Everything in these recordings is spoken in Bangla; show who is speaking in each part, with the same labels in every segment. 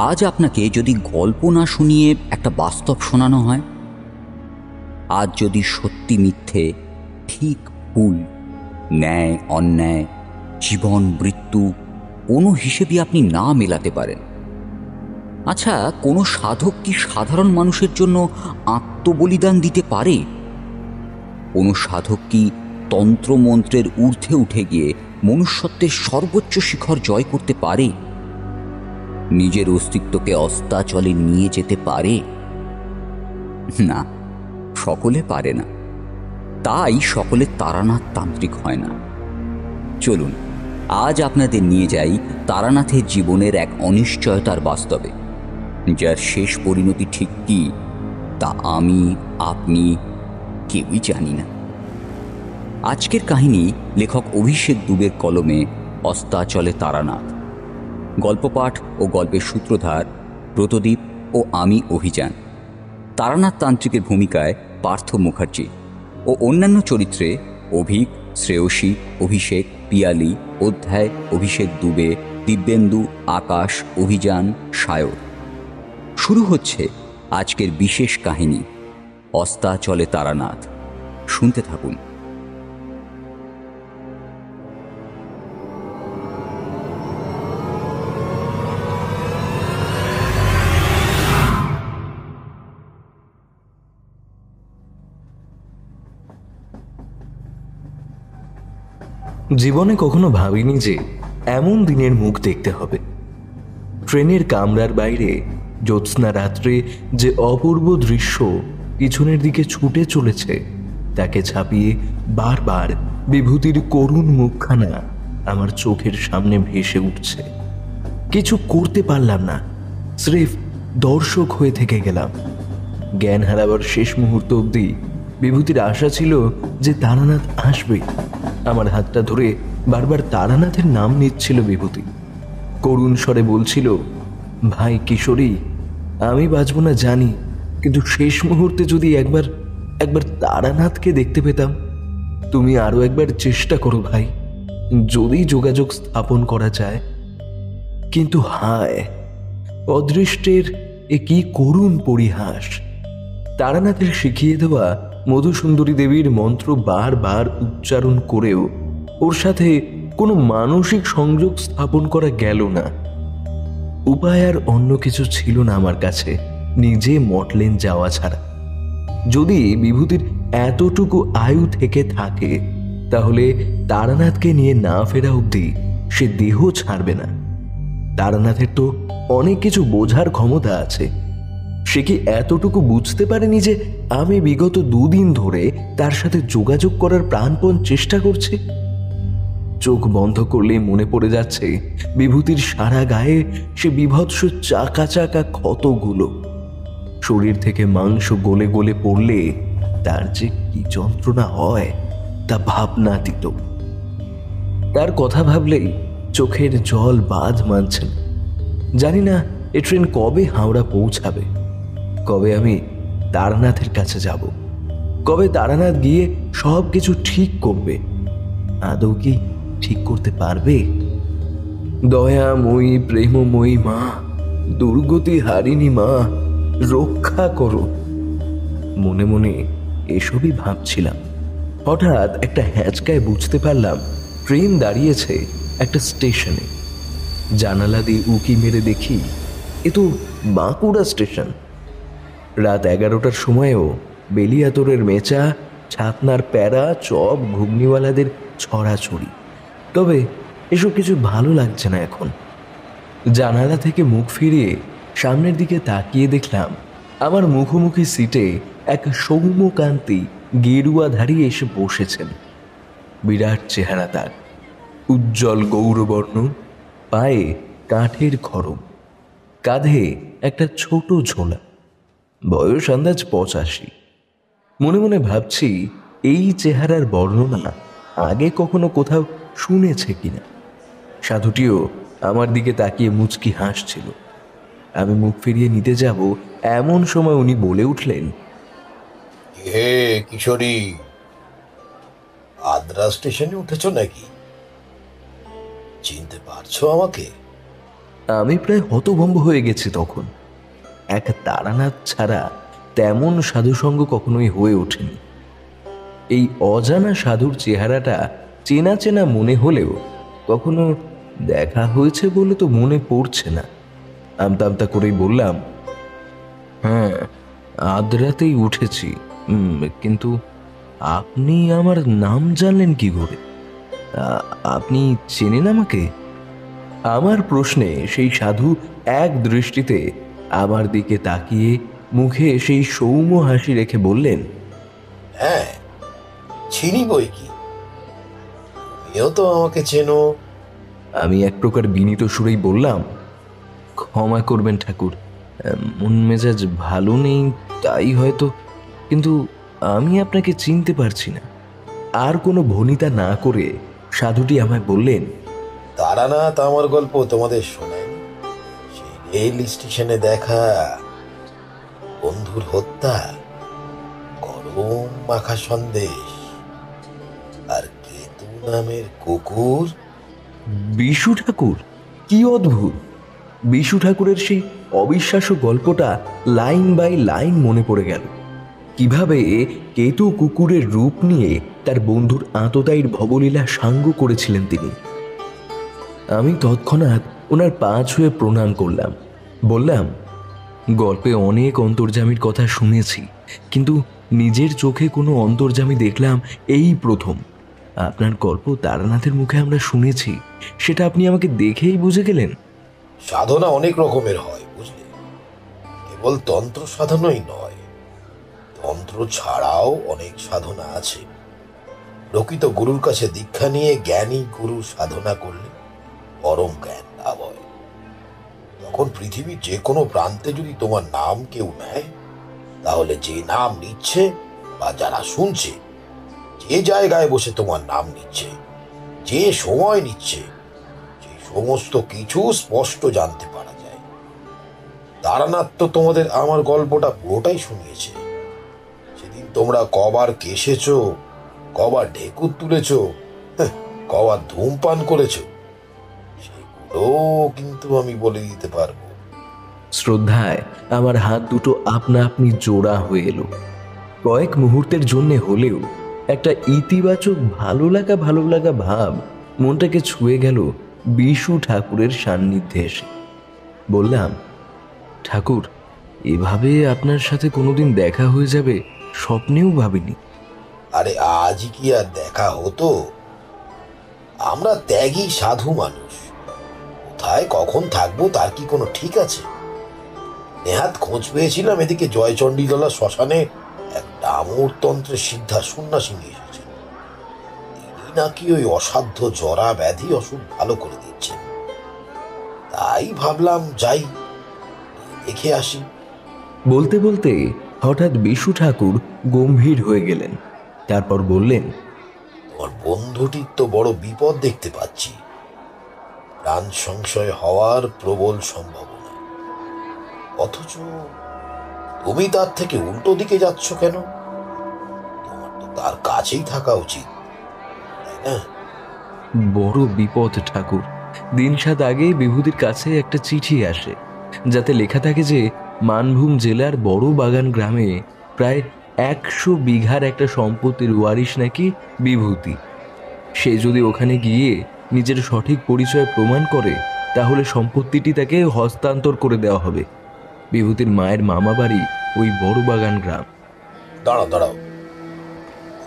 Speaker 1: আজ আপনাকে যদি গল্প না শুনিয়ে একটা বাস্তব শোনানো হয়, আজ যদি সত্যি মিথ্যে, ঠিক ভুল, ন্যায় অন্যায়, জীবন মৃত্যু কোনো হিসেবে আপনি না মেলাতে পারেন, আচ্ছা কোনো সাধক কি সাধারণ মানুষের জন্য আত্মবলিদান দিতে পারে? কোনো সাধক কি তন্ত্রমন্ত্রের ঊর্ধ্বে উঠে গিয়ে মনুষ্যত্বের সর্বোচ্চ শিখর জয় করতে পারে? নিজের অস্তিত্বকে অস্তাচলে নিয়ে যেতে পারে? না, সকলে পারে না। তাই সকলে তারানাথ তান্ত্রিক হয় না। চলুন আজ আপনাদের নিয়ে যাই তারানাথের জীবনের এক অনিশ্চয়তার বাস্তবে, যার শেষ পরিণতি ঠিক কি তা আমি আপনি কেউই জানি না। আজকের কাহিনী লেখক অভিষেক দুবের কলমে অস্তাচলে তারানাথ। গল্পপাঠ ও গল্পের সূত্রধার ব্রতদীপ ও আমি অভিযান। তারানাথ তান্ত্রিকের ভূমিকায় পার্থ মুখার্জি ও অন্যান্য চরিত্রে অভিক, শ্রেয়সী, অভিষেক, পিয়ালি, অধ্যায়, অভিষেক দুবে, দিব্যেন্দু, আকাশ, অভিযান, সায়র। শুরু হচ্ছে আজকের বিশেষ কাহিনী অস্তাচলে তারানাথ। শুনতে থাকুন।
Speaker 2: জীবনে কখনো ভাবিনি যে এমন দিনের মুখ দেখতে হবে। ট্রেনের কামরার বাইরে জ্যোৎস্না রাত্রে যে অপূর্ব দৃশ্য পিছনের দিকে ছুটে চলেছে, তাকে ছাপিয়ে বারবার বিভূতির করুণ মুখখানা আমার চোখের সামনে ভেসে উঠছে। কিছু করতে পারলাম না, স্রেফ দর্শক হয়ে থেকে গেলাম। জ্ঞান হারাবার শেষ মুহূর্ত অবধি বিভূতির আশা ছিল যে তারানাথ আসবে। আমার হাতটা ধরে বারবার তারানাথের নাম নিচ্ছিল বিভূতি। করুণ স্বরে বলছিল, ভাই কিশোরী, আমি বাঁচব না জানি, কিন্তু শেষ মুহূর্তে যদি একবার তারানাথকে দেখতে পেতাম। তুমি আরো একবার চেষ্টা করো ভাই, যদি যোগাযোগ স্থাপন করা যায়। কিন্তু হায়, অদৃষ্টের এ কি করুণ পরিহাস! তারানাথের শিখিয়ে দেওয়া মধুসুন্দরী দেবীর মন্ত্র বারবার উচ্চারণ করেও ওর সাথে কোনো মানসিক সংযোগ স্থাপন করা গেল না। উপায় আর অন্য কিছু ছিল না আমার কাছে, নিজে মটলেন যাওয়া ছাড়া। যদি বিভূতির এতটুকু আয়ু থেকে থাকে, তাহলে তারানাথকে নিয়ে না ফেরা অবধি সে দেহ ছাড়বে না। তারানাথের তো অনেক কিছু বোঝার ক্ষমতা আছে। সে কি এতটুকু বুঝতে পারেনি যে আমি বিগত 2 দিন ধরে তার সাথে যোগাযোগ করার প্রাণপণ চেষ্টা করছি? চোখ বন্ধ করলেই মনে পড়ে যাচ্ছে বিভূতির সারা গায়ে সে বিভৎস চাকা চাকা ক্ষতগুলো। শরীর থেকে মাংস গলে গলে পড়লে তার যে কি যন্ত্রণা হয় তা ভাবনাতীত। তার কথা ভাবলেই চোখের জল বাঁধ মানছে না। জানি না এ ট্রেন কবে হাওড়া পৌঁছাবে, কবে আমি তারানাথের কাছে যাব, কবে তারানাথ গিয়ে সব কিছু ঠিক করবে। আদৌ কি ঠিক করতে পারবে? দয়াময়ী প্রেমময়ী মা, দুর্গতি হারিণী মা, রক্ষা করো। মনে মনে এসবই ভাবছিলাম। হঠাৎ একটা হ্যাঁচকায় বুঝতে পারলাম ট্রেন দাঁড়িয়েছে একটা স্টেশনে। জানালা দিয়ে উকি মেরে দেখি এ তো বাঁকুড়া স্টেশন। রাত 11টার সময়েও বেলিয়াতরের মেচা, ছাতনার প্যারা, চপ, ঘুগনিওয়ালাদের ছড়াছড়ি। তবে এসব কিছু ভালো লাগছে না এখন। জানালা থেকে মুখ ফিরিয়ে সামনের দিকে তাকিয়ে দেখলাম আমার মুখোমুখি সিটে এক সৌম্যকান্তি গেরুয়াধারী এসে বসেছেন। বিরাট চেহারা তার, উজ্জ্বল গৌরবর্ণ, পায়ে কাঠের খড়ম, কাঁধে একটা ছোট ঝোলা। বয়স আন্দাজ 85। মনে মনে ভাবছি এই চেহারার বর্ণনা আগে কখনো কোথাও শুনেছে কিনা। সাধুটিও আমার দিকে তাকিয়ে মুচকি হাসছিল। আমি মুখ ফিরিয়ে নিতে যাব এমন সময় উনি বলে উঠলেন,
Speaker 3: হে কিশোরী, আদ্রা স্টেশনে উঠেছ নাকি? চিনতে পারছো আমাকে?
Speaker 2: আমি প্রায় হতভম্ব হয়ে গেছি তখন। এক তারানাথ ছাড়া তেমন সাধুসঙ্গ কখনোই হয়ে ওঠেনি। এই অজানা সাধুর চেহারাটা চেনা চেনা মনে হলেও কখনো দেখা হয়েছে বলে তো মনে পড়ছে না। আমতা আমতা করেই বললাম, হ্যাঁ, আধ রাতেই উঠেছি, কিন্তু আপনি আমার নাম জানলেন কি করে? আপনি চেনেন আমাকে? আমার প্রশ্নে সেই সাধু এক দৃষ্টিতে আমার দিকে তাকিয়ে মুখে সেই সৌম্য হাসি রেখে বললেন,
Speaker 3: হ্যাঁ, চিনি বই কি, তুমিও তো আমাকে চেনো।
Speaker 2: আমি এক প্রকার বিনীত সুরেই বললাম, ক্ষমা করবেন ঠাকুর, মন মেজাজ ভালো নেই তাই হয়তো, কিন্তু আমি আপনাকে চিনতে পারছি না। আর কোনো ভনিতা না করে সাধুটি আমায় বললেন,
Speaker 3: তারানাথ আমার গল্প তোমাদের শোনেন? সেই রেল স্টেশনে দেখা বন্ধুর হত্যা, গরম মাখা সন্দেশ, আর কেতু নামের কুকুর।
Speaker 2: বিশু ঠাকুর? কি অদ্ভুত! বিশু ঠাকুরের সেই অবিশ্বাস্য গল্পটা লাইন বাই লাইন মনে পড়ে গেল। কিভাবে কেতু কুকুরের রূপ নিয়ে তার বন্ধুর আততায়ীর ভবলীলা সাঙ্গ করেছিলেন তিনি। আমি তৎক্ষণাৎ ওনার পা ছুঁয়ে প্রণাম করলাম। বললাম, গল্পে অনেক অন্তর্যামীর কথা শুনেছি, কিন্তু নিজের চোখে কোনো অন্তর্যামী দেখলাম এই প্রথম। আপনার গল্প তারানাথের মুখে আমরা শুনেছি, সেটা আপনি আমাকে দেখেই বুঝে গেলেন।
Speaker 3: সাধনা অনেক রকমের হয়, বুঝলে? কেবল তন্ত্র সাধনাই নয়, তন্ত্র ছাড়াও অনেক সাধনা আছে। প্রকৃত গুরুর কাছে দীক্ষা নিয়ে জ্ঞানী গুরু সাধনা করলে পরম জ্ঞান লাভ হয়। তখন পৃথিবীর যে কোনো প্রান্তে যদি তোমার নাম কেউ নেয়, তাহলে যে নাম নিচ্ছে বা যারা শুনছে, যে জায়গায় বসে তোমার নাম নিচ্ছে, যে সময় নিচ্ছে, সেই সমস্ত কিছু স্পষ্ট জানতে পারা যায়। তারানাথ তো তোমাদের আমার গল্পটা পুরোটাই শুনিয়েছে। সেদিন তোমরা কবার কেশেছ, কবার ঢেকুর তুলেছ, কবার ধূমপান করেছ, সেগুলো কিন্তু আমি বলে দিতে পারবো।
Speaker 2: শ্রদ্ধায় আমার হাত দুটো আপনা আপনি জোড়া হয়ে এলো। কয়েক মুহূর্তের জন্য হলেও একটা ইতিবাচক ভালো লাগা ভাব মনটাকে ছুঁয়ে গেল বিশু ঠাকুরের সান্নিধ্যে এসে। বললাম, ঠাকুর, এভাবে আপনার সাথে কোনোদিন দেখা হয়ে যাবে স্বপ্নেও ভাবিনি।
Speaker 3: আরে আজ কি আর দেখা হতো? আমরা ত্যাগী সাধু মানুষ, কোথায় কখন থাকবো তার কি কোনো ঠিক আছে? নেহাত খোঁজ পেয়েছিলাম এদিকে জয়চণ্ডীতলা শ্মশানে এক ডামরতন্ত্রের সিদ্ধা সন্ন্যাসিনী এসেছেন। তিনি নাকি ওই অসাধ্য জরা ব্যাধি অসুখ ভালো করে দিচ্ছেন। তাই ভাবলাম যাই, দেখে আসি।
Speaker 2: বলতে বলতে হঠাৎ বিশু ঠাকুর গম্ভীর হয়ে গেলেন। তারপর বললেন,
Speaker 3: তোমার বন্ধুটির তো বড় বিপদ দেখতে পাচ্ছি। প্রাণ সংশয় হওয়ার প্রবল সম্ভাবনা, অথচ তুমি তার থেকে উল্টো দিকে যাচ্ছ কেন? তোমার তো তার কাছেই থাকা উচিত, তাই না?
Speaker 2: বড় বিপদ ঠাকুর। দিন 7 আগেই বিভূতির কাছে একটা চিঠি আসে, যাতে লেখা থাকে যে মানভূম জেলার বড় বাগান গ্রামে প্রায় 100 বিঘার একটা সম্পত্তির ওয়ারিশ নাকি বিভূতি। সে যদি ওখানে গিয়ে নিজের সঠিক পরিচয় প্রমাণ করে, তাহলে সম্পত্তিটি তাকে হস্তান্তর করে দেওয়া হবে। বিভূতির মায়ের মামা বাড়ি ওই বড় বাগান গ্রাম।
Speaker 3: দাঁড়াও দাঁড়াও,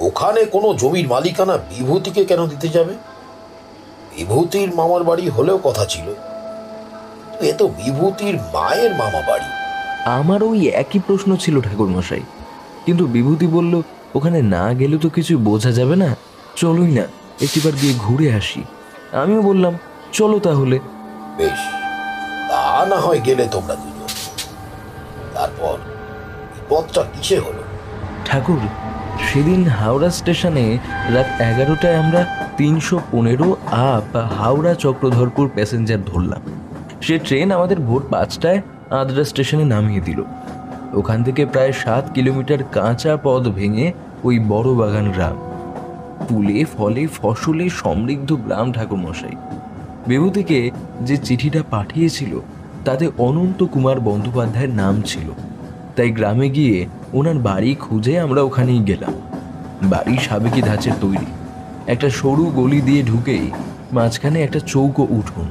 Speaker 3: ওখানে কোনো জমির মালিকানা বিভূতিকে কেন দিতে যাবে? বিভূতির মামার বাড়ি হলেও কথা ছিল, কিন্তু এ তো বিভূতির মায়ের মামা বাড়ি।
Speaker 2: আমার ওই একই প্রশ্ন ছিল ঠাকুর মশাই, কিন্তু বিভূতি বলল, ওখানে না গেলে তো কিছু বোঝা যাবে না, চলোই না একটিবার গিয়ে ঘুরে আসি। আমিও বললাম, চলো তাহলে।
Speaker 3: বেশ, তা না হয় গেলে তোমরা দুজন। তারপর বিপদটা কিসে হলো?
Speaker 2: ঠাকুর, সেদিন হাওড়া স্টেশনে রাত 11টায় আমরা 315 আপ হাওড়া চক্রধরপুর প্যাসেঞ্জার ধরলাম। সে ট্রেন আমাদের ভোর 5টায় আদ্রা স্টেশনে নামিয়ে দিল। ওখান থেকে প্রায় 7 কিলোমিটার কাঁচা পথ ভেঙে ওই বড় বাগান গ্রাম। ফুলে ফলে ফসলে সমৃদ্ধ গ্রাম ঠাকুরমশাই। বিভূতিকে যে চিঠিটা পাঠিয়েছিল তাতে অনন্ত কুমার বন্দ্যোপাধ্যায়ের নাম ছিল। তাই গ্রামে গিয়ে ওনার বাড়ি খুঁজে আমরা ওখানেই গেলাম। বাড়ি সাবেকি ধাঁচের তৈরি। একটা সরু গলি দিয়ে ঢুকেই মাঝখানে একটা চৌকো উঠোন,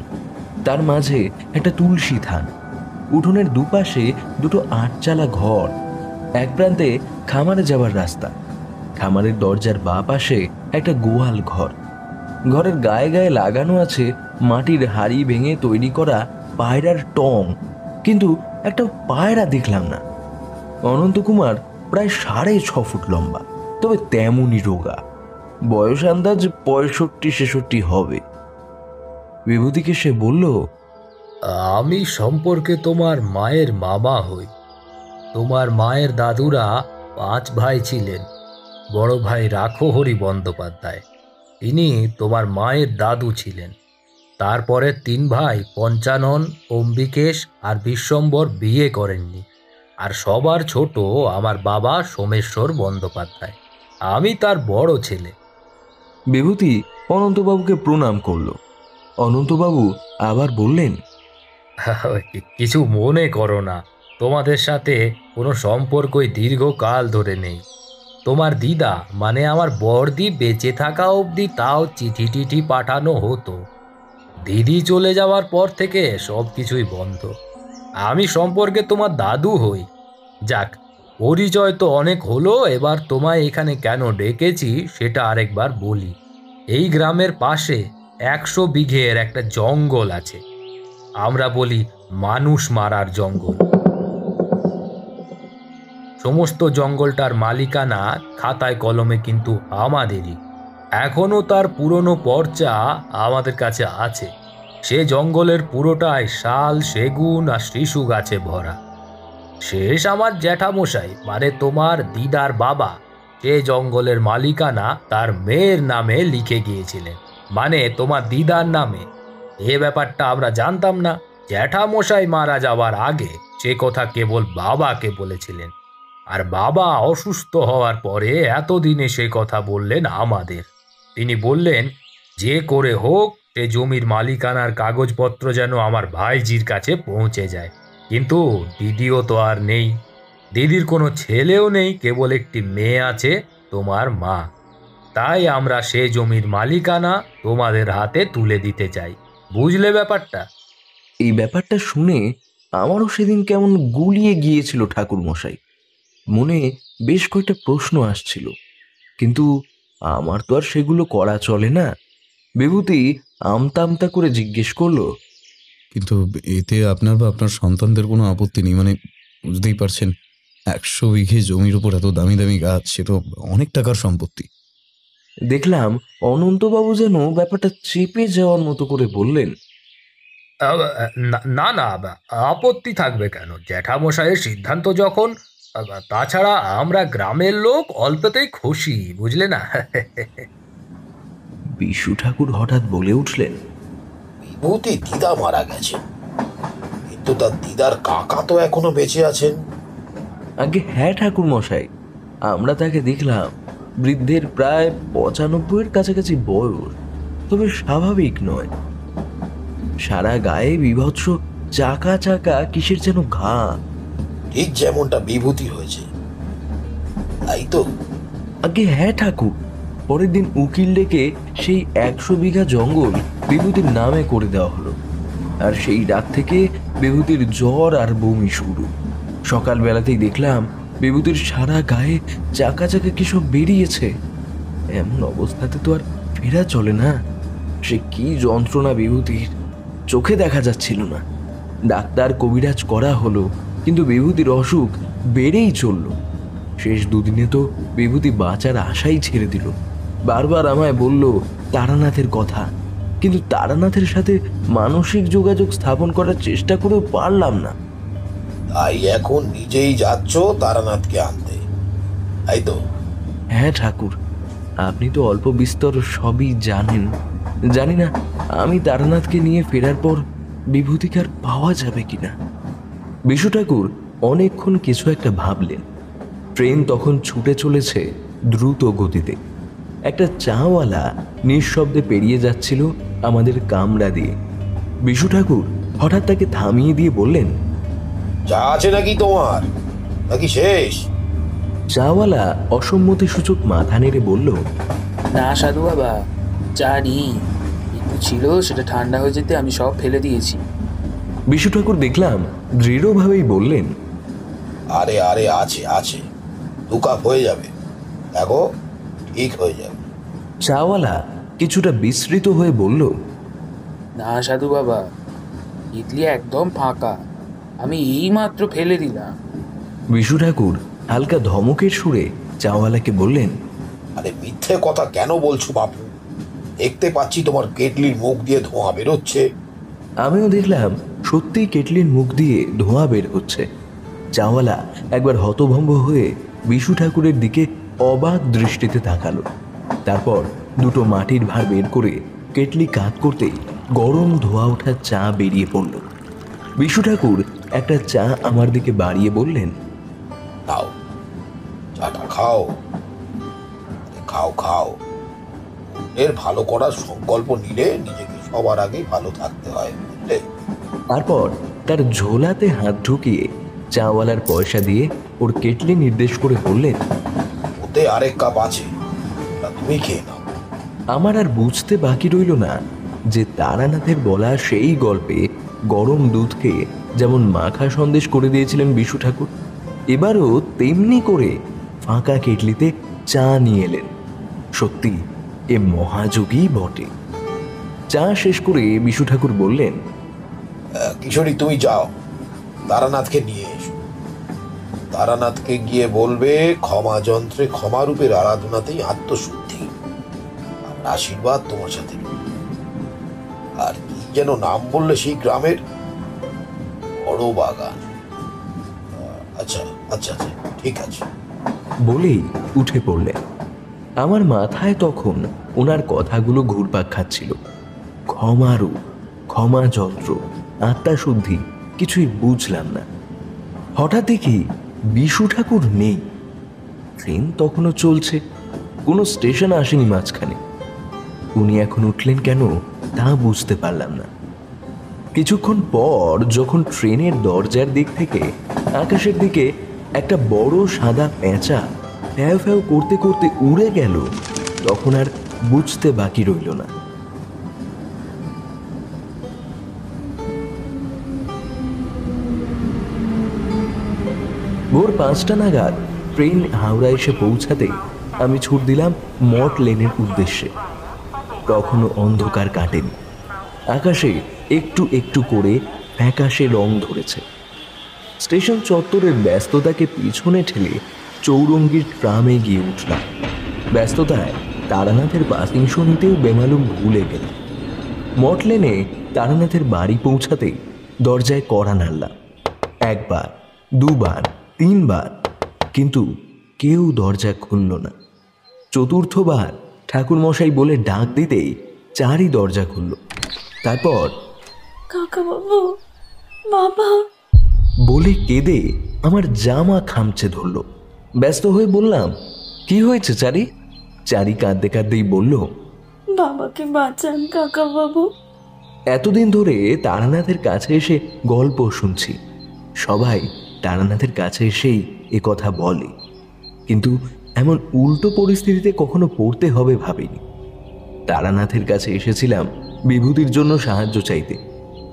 Speaker 2: তার মাঝে একটা তুলসী থান। উঠোনের দুপাশে দুটো আটচালা ঘর, এক প্রান্তে খামারে যাওয়ার রাস্তা। খামারের দরজার বাঁ পাশে একটা গোয়াল ঘর। ঘরের গায়ে গায়ে লাগানো আছে মাটির হাড়ি ভেঙে তৈরি করা পায়রার টং, কিন্তু একটা পায়রা দেখলাম না। অনন্তকুমার প্রায় 6.5 ফুট লম্বা, তবে তেমনই রোগা। বয়স আন্দাজ 65-66 হবে। বিভূতিকে সে বলল,
Speaker 4: আমি সম্পর্কে তোমার মায়ের মামা হই। তোমার মায়ের দাদুরা 5 ভাই ছিলেন। বড় ভাই রাখহরি বন্দ্যোপাধ্যায়, তিনি তোমার মায়ের দাদু ছিলেন। তারপরে 3 ভাই পঞ্চানন, অম্বিকেশ আর বিশ্বম্বর বিয়ে করেননি। আর সবার ছোট আমার বাবা সোমেশ্বর বন্দ্যোপাধ্যায়, আমি তার বড় ছেলে।
Speaker 2: বিভূতি অনন্তবাবুকে প্রণাম করল। অনন্তবাবু আবার বললেন,
Speaker 4: কিছু মনে করো না, তোমাদের সাথে কোনো সম্পর্কই দীর্ঘকাল ধরে নেই। তোমার দিদা মানে আমার বড়দি বেঁচে থাকা অবধি তাও চিঠি টিঠি পাঠানো হতো। দিদি চলে যাওয়ার পর থেকে সব কিছুই বন্ধ। আমি সম্পর্কে তোমার দাদু হই। যাক, পরিচয় তো অনেক হলো, এবার তোমায় এখানে কেন ডেকেছি সেটা আরেকবার বলি। এই গ্রামের পাশে 100 বিঘের একটা জঙ্গল আছে, আমরা বলি মানুষ মারার জঙ্গল। সমস্ত জঙ্গলটার মালিকানা খাতায় কলমে কিন্তু আমাদেরই। এখনো তার পুরনো পর্চা আমাদের কাছে আছে। সে জঙ্গলের পুরোটাই শাল, সেগুন আর শিশু গাছে ভরা। শেষ আমার জ্যাঠামশাই মানে তোমার দিদার বাবা সে জঙ্গলের মালিকানা তার মেয়ের নামে লিখে গিয়েছিলেন, মানে তোমার দিদার নামে। এ ব্যাপারটা আমরা জানতাম না। জ্যাঠামশাই মারা যাওয়ার আগে সে কথা কেবল বাবাকে বলেছিলেন, আর বাবা অসুস্থ হওয়ার পরে এতদিনে সে কথা বললেন আমাদের। তিনি বললেন যে করে হোক সে জমির মালিকানার কাগজপত্র যেন আমার ভাইজির কাছে পৌঁছে যায়। কিন্তু দিদিও তো আর নেই, দিদির কোনো ছেলেও নেই, কেবল একটি মেয়ে আছে, তোমার মা। তাই আমরা সে জমির মালিকানা তোমাদের হাতে তুলে দিতে চাই। বুঝলে ব্যাপারটা?
Speaker 2: এই ব্যাপারটা শুনে আমারও সেদিন কেমন গুলিয়ে গিয়েছিল ঠাকুর মশাই। মনে বেশ কয়েকটা প্রশ্ন আসছিল, কিন্তু আমার তো আর সেগুলো করা চলে না। বিভূতি আমতা আমতা করে জিজ্ঞেস করলো,
Speaker 5: কিন্তু এতে আপনার বা আপনার সন্তানদের কোনো আপত্তি নেই? মানে বুঝতেই পারছেন, 100 বিঘে জমির উপর এত দামি দামি গাছ, সে তো অনেক টাকার সম্পত্তি।
Speaker 2: দেখলাম অনন্তবাবু যেন ব্যাপারটা চেপে যাওয়ার মতো করে বললেন,
Speaker 4: না না, আপত্তি থাকবে কেন? জ্যাঠামশাইয়ের সিদ্ধান্ত যখন। তাছাড়া আমরা গ্রামের লোক, অল্পতেই খুশি, বুঝলে না?
Speaker 2: বিশু ঠাকুর হঠাৎ বলে উঠলেন,
Speaker 3: বিভূতি দিদা মারা গেছেন, কিন্তু তার দিদার কাকা তো এখনো বেঁচে আছেন।
Speaker 2: আগে হ্যাঁ ঠাকুর মশাই, আমরা তাকে দেখলাম। বৃদ্ধের প্রায় 95-এর কাছাকাছি বয়স, তবে স্বাভাবিক নয়। সারা গায়ে বিভৎস চাকা চাকা কিসের যেন ঘা,
Speaker 3: ঠিক যেমনটা বিভূতি হয়েছে, তাই তো?
Speaker 2: আগে হ্যাঁ ঠাকুর। পরের দিন উকিল ডেকে সেই 100 বিঘা জঙ্গল বিভূতির নামে করে দেওয়া হলো। আর সেই রাত থেকে বিভূতির জ্বর আর বমি শুরু। সকালবেলাতেই দেখলাম বিভূতির সারা গায়ে চাকা চাকা কি সব বেরিয়েছে। এমন অবস্থাতে তো আর ফেরা চলে না। সে কি যন্ত্রণা বিভূতির, চোখে দেখা যাচ্ছিল না। ডাক্তার কবিরাজ করা হলো, কিন্তু বিভূতির অসুখ বেড়েই চলল। শেষ 2 দিনে তো বিভূতি বাঁচার আশাই ছেড়ে দিল। বারবার আমায় বলল তারানাথের কথা, কিন্তু তারানাথের সাথে মানসিক যোগাযোগ স্থাপন করার চেষ্টা করেও পারলাম না।
Speaker 3: তাই এখন নিজেই যাচ্ছ তারানাথকে আনতে, তাই তো?
Speaker 2: হ্যাঁ ঠাকুর, আপনি তো অল্প বিস্তর সবই জানেন। জানি না আমি তারানাথকে নিয়ে ফেরার পর বিভূতিকে আর পাওয়া যাবে কিনা। বিশু ঠাকুর অনেকক্ষণ কিছু একটা ভাবলেন। ট্রেন তখন ছুটে চলেছে দ্রুত গতিতে। একটা চাওয়ালা নিঃশব্দে পেরিয়ে যাচ্ছিল আমাদের কামরা দিয়ে। বিশু ঠাকুর হঠাৎ তাকে থামিয়ে দিয়ে বললেন,
Speaker 3: চা আছে নাকি তোমার, নাকি শেষ?
Speaker 2: চাওয়ালা অসম্মতি সূচক মাথা নেড়ে বলল,
Speaker 6: না সাধু বাবা, চা নেই, একটু ছিল, সেটা ঠান্ডা হয়ে যেতে আমি সব ফেলে দিয়েছি।
Speaker 2: বিশু ঠাকুর দেখলাম দৃঢ়ভাবেই বললেন,
Speaker 3: আরে আরে আছে আছে, 2 কাপ হয়ে যাবে, দেখো ঠিক হয়ে যাবে।
Speaker 2: চাওয়ালা কিছুটা বিস্মৃত হয়ে বলল,
Speaker 6: না সাধু বাবা, ইডলি একদম ফাঁকা, আমি এইমাত্র ফেলে দিলাম।
Speaker 2: বিশু ঠাকুর হালকা ধমকের সুরে চাওয়ালাকে বললেন,
Speaker 3: আরে মিথ্যে কথা কেন বলছো বাপু? দেখতে পাচ্ছি তোমার কেটলির মুখ দিয়ে ধোঁয়া বেরোচ্ছে।
Speaker 2: আমিও দেখলাম সত্যিই কেটলির মুখ দিয়ে ধোঁয়া বের হচ্ছে। চাওয়ালা একবার হতভম্ব হয়ে বিশু ঠাকুরের দিকে অবাক দৃষ্টিতে তাকালো। তারপর দুটো মাটির ভাঁড় বের করে কেটলি কাত করতেই গরম ধোঁয়া ওঠা চা বেরিয়ে পড়ল। বিশু ঠাকুর একটা চা আমার দিকে বাড়িয়ে বললেন,
Speaker 3: নাও চাটা খাও, খাও খাও। এর ভালো করার সংকল্প নিলে নিজেকে সবার আগে ভালো থাকতে হয়, বুঝলে?
Speaker 2: তারপর তার ঝোলাতে হাত ঢুকিয়ে চাওয়ালার পয়সা দিয়ে ওর কেটলি নির্দেশ করে বললেন,
Speaker 3: ওতে আরেক কাপ আছে, ওটা তুমি খেয়ে নাও।
Speaker 2: আমার আর বুঝতে বাকি রইল না যে তারানাথের বলা সেই গল্পে গরম দুধকে যেমন মাখা সন্দেশ করে দিয়েছিলেন বিশু ঠাকুর, এবারও তেমনি করে ফাঁকা কেটলিতে চা নিয়ে এলেন। সত্যি এ মহাযোগী বটে। চা শেষ করে বিশু ঠাকুর বললেন,
Speaker 3: কিশোরী তুমি যাও, তারানাথকে নিয়ে এসো। তারানাথকে গিয়ে বলবে ক্ষমা যন্ত্রে ক্ষমারূপের আরাধনাতেই আত্মশুদ্ধি। আমার আশীর্বাদ তোমার সাথে রইল। আর কি যেন নাম বললে সেই গ্রামের? বড় বাগান। আচ্ছা আচ্ছা আচ্ছা, ঠিক আছে।
Speaker 2: বলেই উঠে পড়লেন। আমার মাথায় তখন ওনার কথাগুলো ঘুরপাক খাচ্ছিল। ক্ষমারূপ, ক্ষমা যন্ত্র, আত্মাশুদ্ধি, কিছুই বুঝলাম না। হঠাৎ দেখি বিশু ঠাকুর নেই। ট্রেন তখনও চলছে, কোনো স্টেশন আসেনি মাঝখানে। উনি এখন উঠলেন কেন তা বুঝতে পারলাম না। কিছুক্ষণ পর যখন ট্রেনের দরজার দিক থেকে আকাশের দিকে একটা বড় সাদা পেঁচা ফ্যাও ফ্যাও করতে করতে উড়ে গেল, তখন আর বুঝতে বাকি রইল না। ভোর 5টা নাগাদ ট্রেন হাওড়া এসে পৌঁছাতেই আমি ছুট দিলাম মঠ লেনের উদ্দেশ্যে। তখনও অন্ধকার কাটেনি, আকাশে একটু একটু করে ফ্যাকাশে রং ধরেছে। স্টেশন চত্বরের ব্যস্ততাকে পিছনে ঠেলে চৌরঙ্গীর ট্রামে গিয়ে উঠলাম। ব্যস্ততায় তারানাথের পাসিংশ নিতেও বেমালুম ভুলে গেলাম। মঠ লেনে তারানাথের বাড়ি পৌঁছাতেই দরজায় কড়া নাড়লাম। 1 বার, 2 বার, 3 বার, কিন্তু কেউ দরজা খুলল না। 4র্থবার ঠাকুরমশাই বলে ডাক দিতেই চারই দরজা খুলল। তারপর
Speaker 7: কাকা বাবু, বাবা
Speaker 2: বলে কেঁদে আমার জামা খামচে ধরল। ব্যস্ত হয়ে বললাম, কি হয়েছে চারি? চারি কাঁদতে কাঁদতেই বলল,
Speaker 7: বাবাকে বাঁচান কাকা বাবু।
Speaker 2: এতদিন ধরে তারানাথের কাছে এসে গল্প শুনছি, সবাই তারানাথের কাছে এসেই এ কথা বলে, কিন্তু এমন উল্টো পরিস্থিতিতে কখনো পড়তে হবে ভাবিনি। তারানাথের কাছে এসেছিলাম বিভূতির জন্য সাহায্য চাইতে,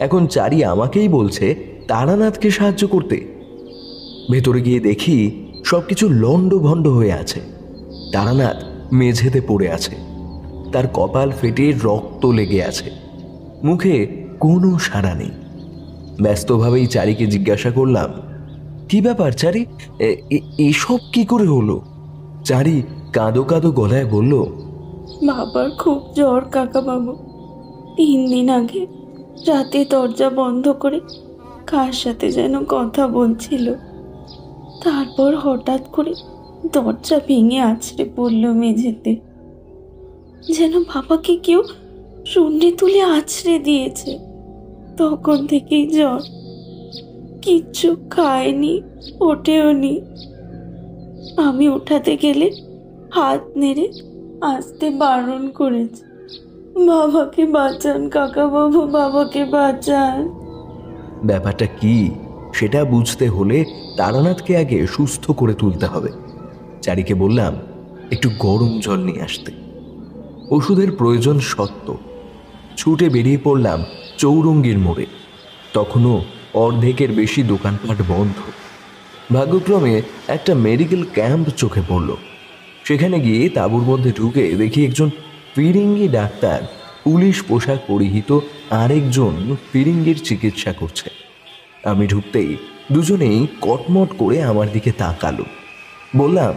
Speaker 2: এখন চারি আমাকেই বলছে তারানাথকে সাহায্য করতে। ভেতরে গিয়ে দেখি সবকিছু লণ্ডভণ্ড হয়ে আছে। তারানাথ মেঝেতে পড়ে আছে, তার কপাল ফেটে রক্ত লেগে আছে, মুখে কোনো সাড়া নেই। ব্যস্তভাবেই চারিকে জিজ্ঞাসা করলাম, কি ব্যাপার চারি, এসব কি করে হলো? চারি কাঁদো কাঁদো গলায় বলল,
Speaker 7: বাবার খুব জ্বর কাকা বাবু। 3 দিন আগে রাতে দরজা বন্ধ করে কার সাথে যেন কথা বলছিল, তারপর হঠাৎ করে দরজা ভেঙে আছড়ে পড়ল মেঝেতে, যেন বাবাকে কেউ শূন্যে তুলে আছড়ে দিয়েছে। তখন থেকেই জ্বর, কিচ্ছু খায়নি, ওঠেও নি। আমি উঠাতে গেলে হাত নেড়ে আসতে বারণ করেছে, বাবাকে বাঁচান কাকাবাবু, বাবাকে বাঁচান।
Speaker 2: ব্যাপারটা কি সেটা বুঝতে হলে তারানাথকে আগে সুস্থ করে তুলতে হবে। চারিকে বললাম একটু গরম জল নিয়ে আসতে। ওষুধের প্রয়োজন সত্য। ছুটে বেরিয়ে পড়লাম চৌরঙ্গীর মোড়ে। তখনও অর্ধেকের বেশি দোকানপাট বন্ধ। ভাগ্যক্রমে একটা মেডিকেল ক্যাম্প চোখে পড়ল। সেখানে গিয়ে তাঁবুর মধ্যে ঢুকে দেখি একজন ফিরিঙ্গি ডাক্তার পুলিশ পোশাক পরিহিত আরেকজন ফিরিঙ্গির চিকিৎসা করছে। আমি ঢুকতেই দুজনেই কটমট করে আমার দিকে তাকালো। বললাম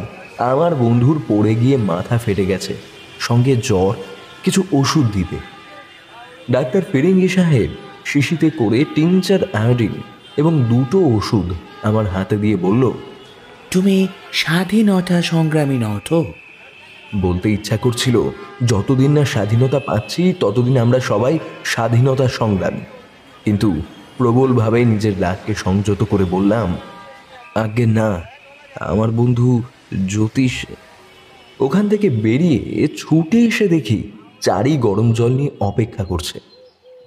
Speaker 2: আমার বন্ধুর পড়ে গিয়ে মাথা ফেটে গেছে, সঙ্গে জ্বর, কিছু ওষুধ দিতে। ডাক্তার ফিরিঙ্গি সাহেব শিশিতে করে টিনচার আয়োডিন এবং 2টো ওষুধ আমার হাতে দিয়ে বলল,
Speaker 8: তুমি স্বাধীনতা সংগ্রামী নও তো?
Speaker 2: বলতে ইচ্ছা করছিল যতদিন না স্বাধীনতা পাচ্ছি ততদিন আমরা সবাই স্বাধীনতা সংগ্রামী, কিন্তু প্রবলভাবে নিজের রাগকে সংযত করে বললাম, আজ্ঞে না, আমার বন্ধু জ্যোতিষ। ওখান থেকে বেরিয়ে ছুটে এসে দেখি চারি গরম জল নিয়ে অপেক্ষা করছে।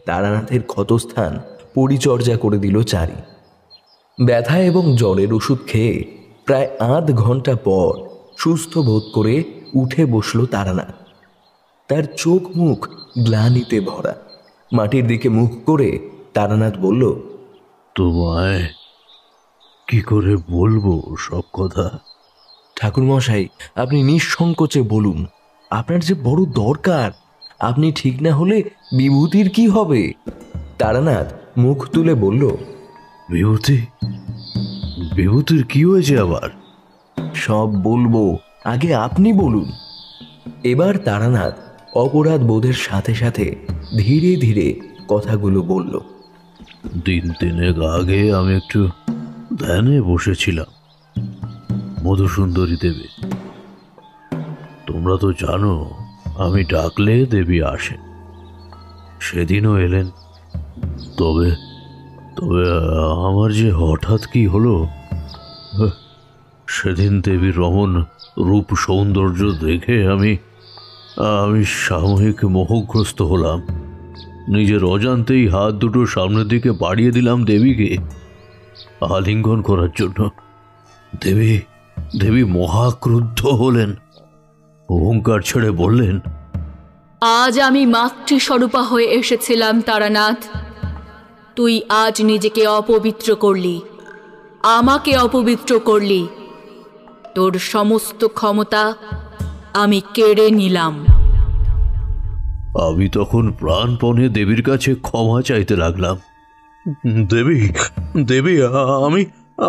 Speaker 2: তারানাথের ক্ষতস্থান পরিচর্যা করে দিল চারি। ব্যথা এবং জ্বরের ওষুধ খেয়ে প্রায় আধ ঘন্টা পর সুস্থ বোধ করে উঠে বসল তারানাথ। তার চোখ মুখ গ্লানিতে ভরা। মাটির দিকে মুখ করে তারানাথ বলল,
Speaker 9: তোমায় কি করে বলবো সব কথা?
Speaker 2: ঠাকুরমশাই, আপনি নিঃসংকোচে বলুন, আপনার যে বড় দরকার। আপনি ঠিক না হলে বিভূতির কি হবে? তারানাথ মুখ তুলে বলল,
Speaker 9: বিভূতি? বিভূতির কি হয়েছে আবার?
Speaker 2: সব বলবো, আগে আপনি বলুন। এবার তারানাথ অপরাধ বোধের সাথে সাথে ধীরে ধীরে কথাগুলো বলল।
Speaker 9: দিন তিনেক আগে আমি একটু ধ্যানে বসেছিলাম মধুসুন্দরী দেবী। তোমরা তো জানো আমি ডাকলে দেবী আসেন। সেদিনও এলেন। তবে তবে আমার যে হঠাৎ কি হলো, সেদিন দেবীর রমণ রূপ সৌন্দর্য দেখে আমি সাময়িক মোহগ্রস্ত হলাম। নিজের অজান্তেই হাত দুটো সামনের দিকে বাড়িয়ে দিলাম দেবীকে আলিঙ্গন করার জন্য। দেবী মহাক্রুদ্ধ হলেন, অহংকার ছেড়ে বললেন,
Speaker 10: আজ আমি মাতৃস্বরূপা হয়ে এসেছিলাম তারানাথ। তুই আজ নিজেকে অপবিত্র করলি, আমাকে অপবিত্র করলি। তোর সমস্ত ক্ষমতা আমি কেড়ে নিলাম।
Speaker 9: আমি তখন প্রাণপণে দেবীর কাছে ক্ষমা চাইতে লাগলাম। দেবী,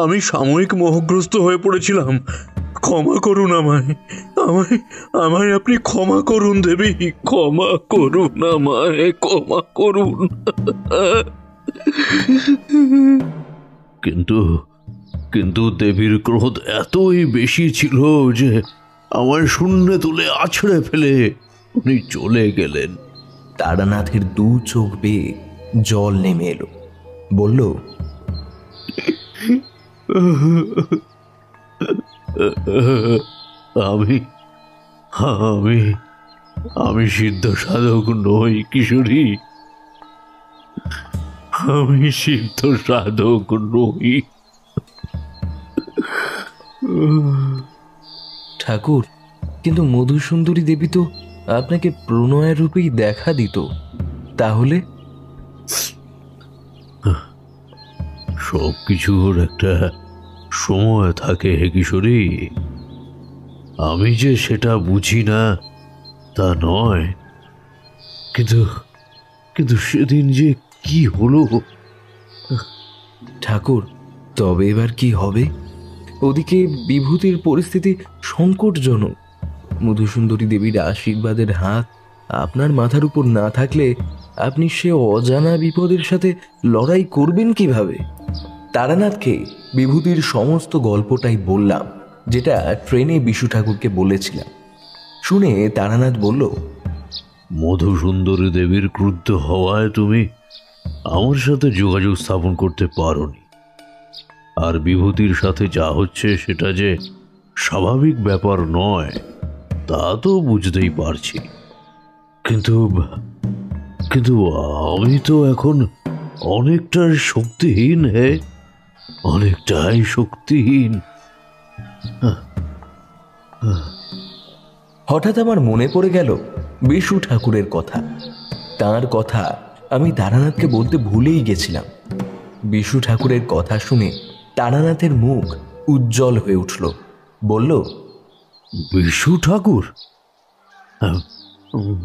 Speaker 9: আমি সাময়িক মোহগ্রস্ত হয়ে পড়েছিলাম, ক্ষমা করুন আমায়। আপনি ক্ষমা করুন দেবী, ক্ষমা করুন আমায়, ক্ষমা করুন। কিন্তু দেবীর ক্রোধ এতই বেশি ছিল যে আমায় শূন্যে তুলে আছড়ে ফেলে উনি চলে গেলেন।
Speaker 2: তারানাথের 2 চোখ বেয়ে জল নেমে এলো। বলল,
Speaker 9: আমি সিদ্ধ সাধক নই কিশোরী, আমি সিদ্ধ সাধক নই।
Speaker 2: ঠাকুর, কিন্তু মধুসুন্দরী দেবী তো আপনাকে প্রণয়ের রূপেই দেখা দিত, তাহলে?
Speaker 9: সব কিছুর একটা সময় থাকে হে কিশোরী। আমি যে সেটা বুঝি না তা নয়, কিন্তু সেদিন যে কি হলো।
Speaker 2: ঠাকুর, তবে এবার কি হবে? ওদিকে বিভূতির পরিস্থিতি সংকটজনক। মধুসুন্দরী দেবীর আশীর্বাদের হাত আপনার মাথার উপর না থাকলে আপনি সে অজানা বিপদের সাথে লড়াই করবেন কিভাবে? তারানাথকে বিভূতির সমস্ত গল্পটাই বললাম, যেটা ট্রেনে বিশু ঠাকুরকে বলেছিলাম। শুনে তারানাথ বলল,
Speaker 9: মধুসুন্দরী দেবীর ক্রুদ্ধ হওয়ায় তুমি আমার সাথে যোগাযোগ স্থাপন করতে পারোনি। আর বিভূতির সাথে যা হচ্ছে সেটা যে স্বাভাবিক ব্যাপার নয় তা তো বুঝতেই পারছি। কিন্তু কিন্তু আমি তো এখন অনেকটা শক্তিহীন, অনেকটাই শক্তিহীন।
Speaker 2: হঠাৎ আমার মনে পড়ে গেল বিশু ঠাকুরের কথা। তার কথা আমি তারানাথকে বলতে ভুলেই গেছিলাম। বিশু ঠাকুরের কথা শুনে তারানাথের মুখ উজ্জ্বল হয়ে উঠল। বলল,
Speaker 9: বিশু ঠাকুর?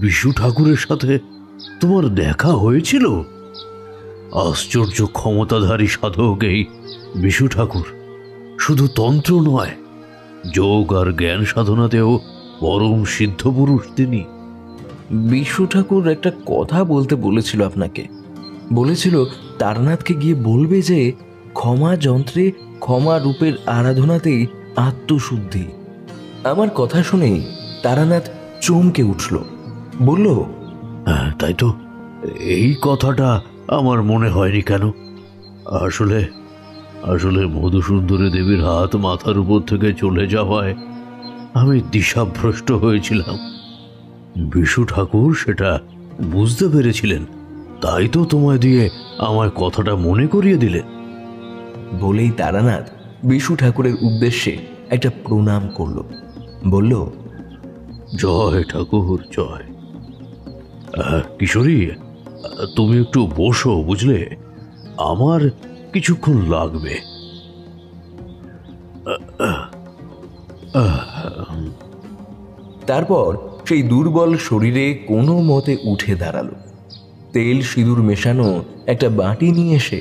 Speaker 9: বিশু ঠাকুরের সাথে তোমার দেখা হয়েছিল? আশ্চর্য ক্ষমতাধারী সাধক এই বিশু ঠাকুর। শুধু তন্ত্র নয়, যোগ আর জ্ঞান সাধনাতেও পরম সিদ্ধ পুরুষ তিনি।
Speaker 2: বিশু ঠাকুর একটা কথা বলতে বলেছিল আপনাকে। বলেছিল তারানাথকে গিয়ে বলবে যে ক্ষমা যন্ত্রে ক্ষমা রূপের আরাধনাতেই আত্মশুদ্ধি। আমার কথা শুনেই তারানাথ চমকে উঠল। বলল,
Speaker 9: হ্যাঁ, তাই তো। এই কথাটা আমার মনে হয়নি কেন? আসলে আসলে মধুসুন্দরী দেবীর হাত মাথার উপর থেকে চলে যাওয়ায় আমি দিশাভ্রষ্ট হয়েছিলাম। বিশু ঠাকুর সেটা বুঝতে পেরেছিলেন, তাই তো তোমায় দিয়ে আমার কথাটা মনে করিয়ে দিলেন।
Speaker 2: বলেই তারানাথ বিশু ঠাকুরের উদ্দেশ্যে একটা প্রণাম করল। বলল,
Speaker 9: জয় ঠাকুর জয়। কিশোরী, তুমি একটু বসো, বুঝলে? আমার কিছুক্ষণ লাগবে।
Speaker 2: তারপর সেই দুর্বল শরীরে কোনো মতে উঠে দাঁড়ালো। তেল সিঁদুর মেশানো একটা বাটি নিয়ে এসে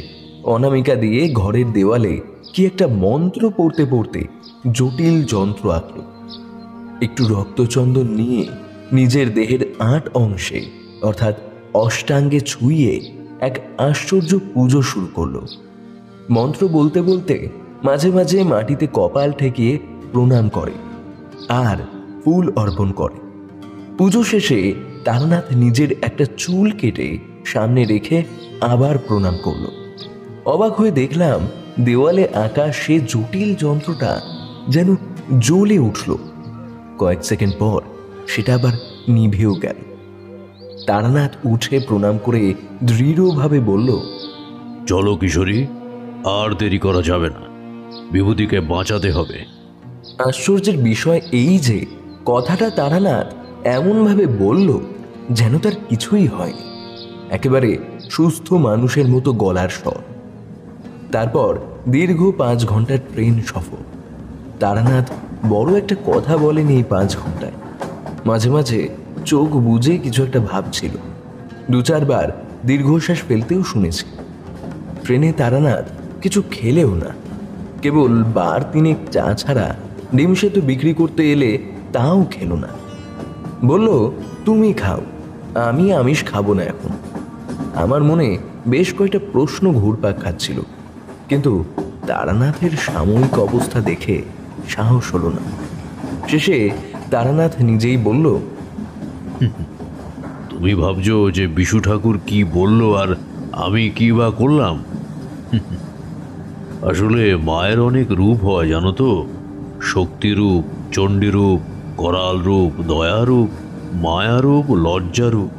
Speaker 2: অনামিকা দিয়ে ঘরের দেওয়ালে কি একটা মন্ত্র পড়তে পড়তে জটিল যন্ত্র আঁকল। একটু রক্তচন্দন নিয়ে নিজের দেহের ৮ অংশে অর্থাৎ অষ্টাঙ্গে ছুঁয়ে এক আশ্চর্য পুজো শুরু করলো। মন্ত্র বলতে বলতে মাঝে মাঝে মাটিতে কপাল ঠেকিয়ে প্রণাম করে আর ফুল অর্পণ করে। পুজো শেষে তারানাথ নিজের একটা চুল কেটে সামনে রেখে আবার প্রণাম করল। অবাক হয়ে দেখলাম দেওয়ালে আঁকা সে জটিল যন্ত্রটা যেন জ্বলে উঠল। কয়েক সেকেন্ড পর সেটা আবার নিভেও গেল। তারানাথ উঠে প্রণাম করে দৃঢ়ভাবে বলল,
Speaker 9: চলো কিশোরী, আর দেরি করা যাবে না, বিভূতিকে বাঁচাতে হবে।
Speaker 2: আশ্চর্যের বিষয় এই যে কথাটা তারানাথ এমনভাবে বলল যেন তার কিছুই হয়নি, একেবারে সুস্থ মানুষের মতো গলার স্বর। তারপর দীর্ঘ ৫ ঘন্টার ট্রেন সফর। তারানাথ বড় একটা কথা বলেনি এই ৫ ঘন্টায়। মাঝে মাঝে চোখ বুজে কিছু একটা ভাবছিল। ২-৪ বার দীর্ঘশ্বাস ফেলতেও শুনেছি। ট্রেনে তারানাথ কিছু খেলেও না, কেবল বার ৩ চা ছাড়া ডিম সেতু বিক্রি করতে এলে তাও খেলো না। বলল, তুমি খাও, আমি আমিষ খাবো না এখন। আমার মনে বেশ কয়েকটা প্রশ্ন ঘুরপাক খাচ্ছিল, কিন্তু তারানাথের সাময়িক অবস্থা দেখে সাহস হলো না। শেষে তারানাথ নিজেই বলল,
Speaker 9: তুমি ভাবছো যে বিশু ঠাকুর কি বলল আর আমি কি বা করলাম? আসলে মায়ের অনেক রূপ হয় জানো তো। শক্তিরূপ, চণ্ডীরূপ, করাল রূপ, দয়ারূপ, মায়ারূপ, লজ্জারূপ,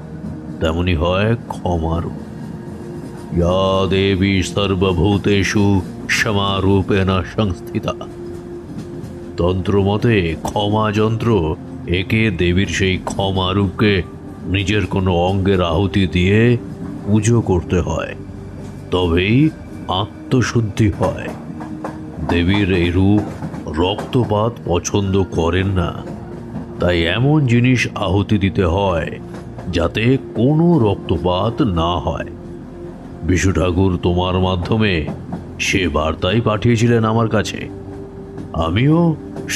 Speaker 9: তেমনি হয় ক্ষমারূপ। ইয়া দেবী সর্বভূতেষু ক্ষমারূপেণ সংস্থিতা। তন্ত্রমতে ক্ষমা যন্ত্র একে দেবীর সেই ক্ষমা রূপকে নিজের কোনো অঙ্গের আহুতি দিয়ে পুজো করতে হয়, তবেই আত্মশুদ্ধি হয়। দেবীর এই রূপ রক্তপাত পছন্দ করেন না, তাই এমন জিনিস আহুতি দিতে হয় যাতে কোনো রক্তপাত না হয়। বিশু ঠাকুর তোমার মাধ্যমে সে বার্তাই পাঠিয়েছিলেন আমার কাছে, আমিও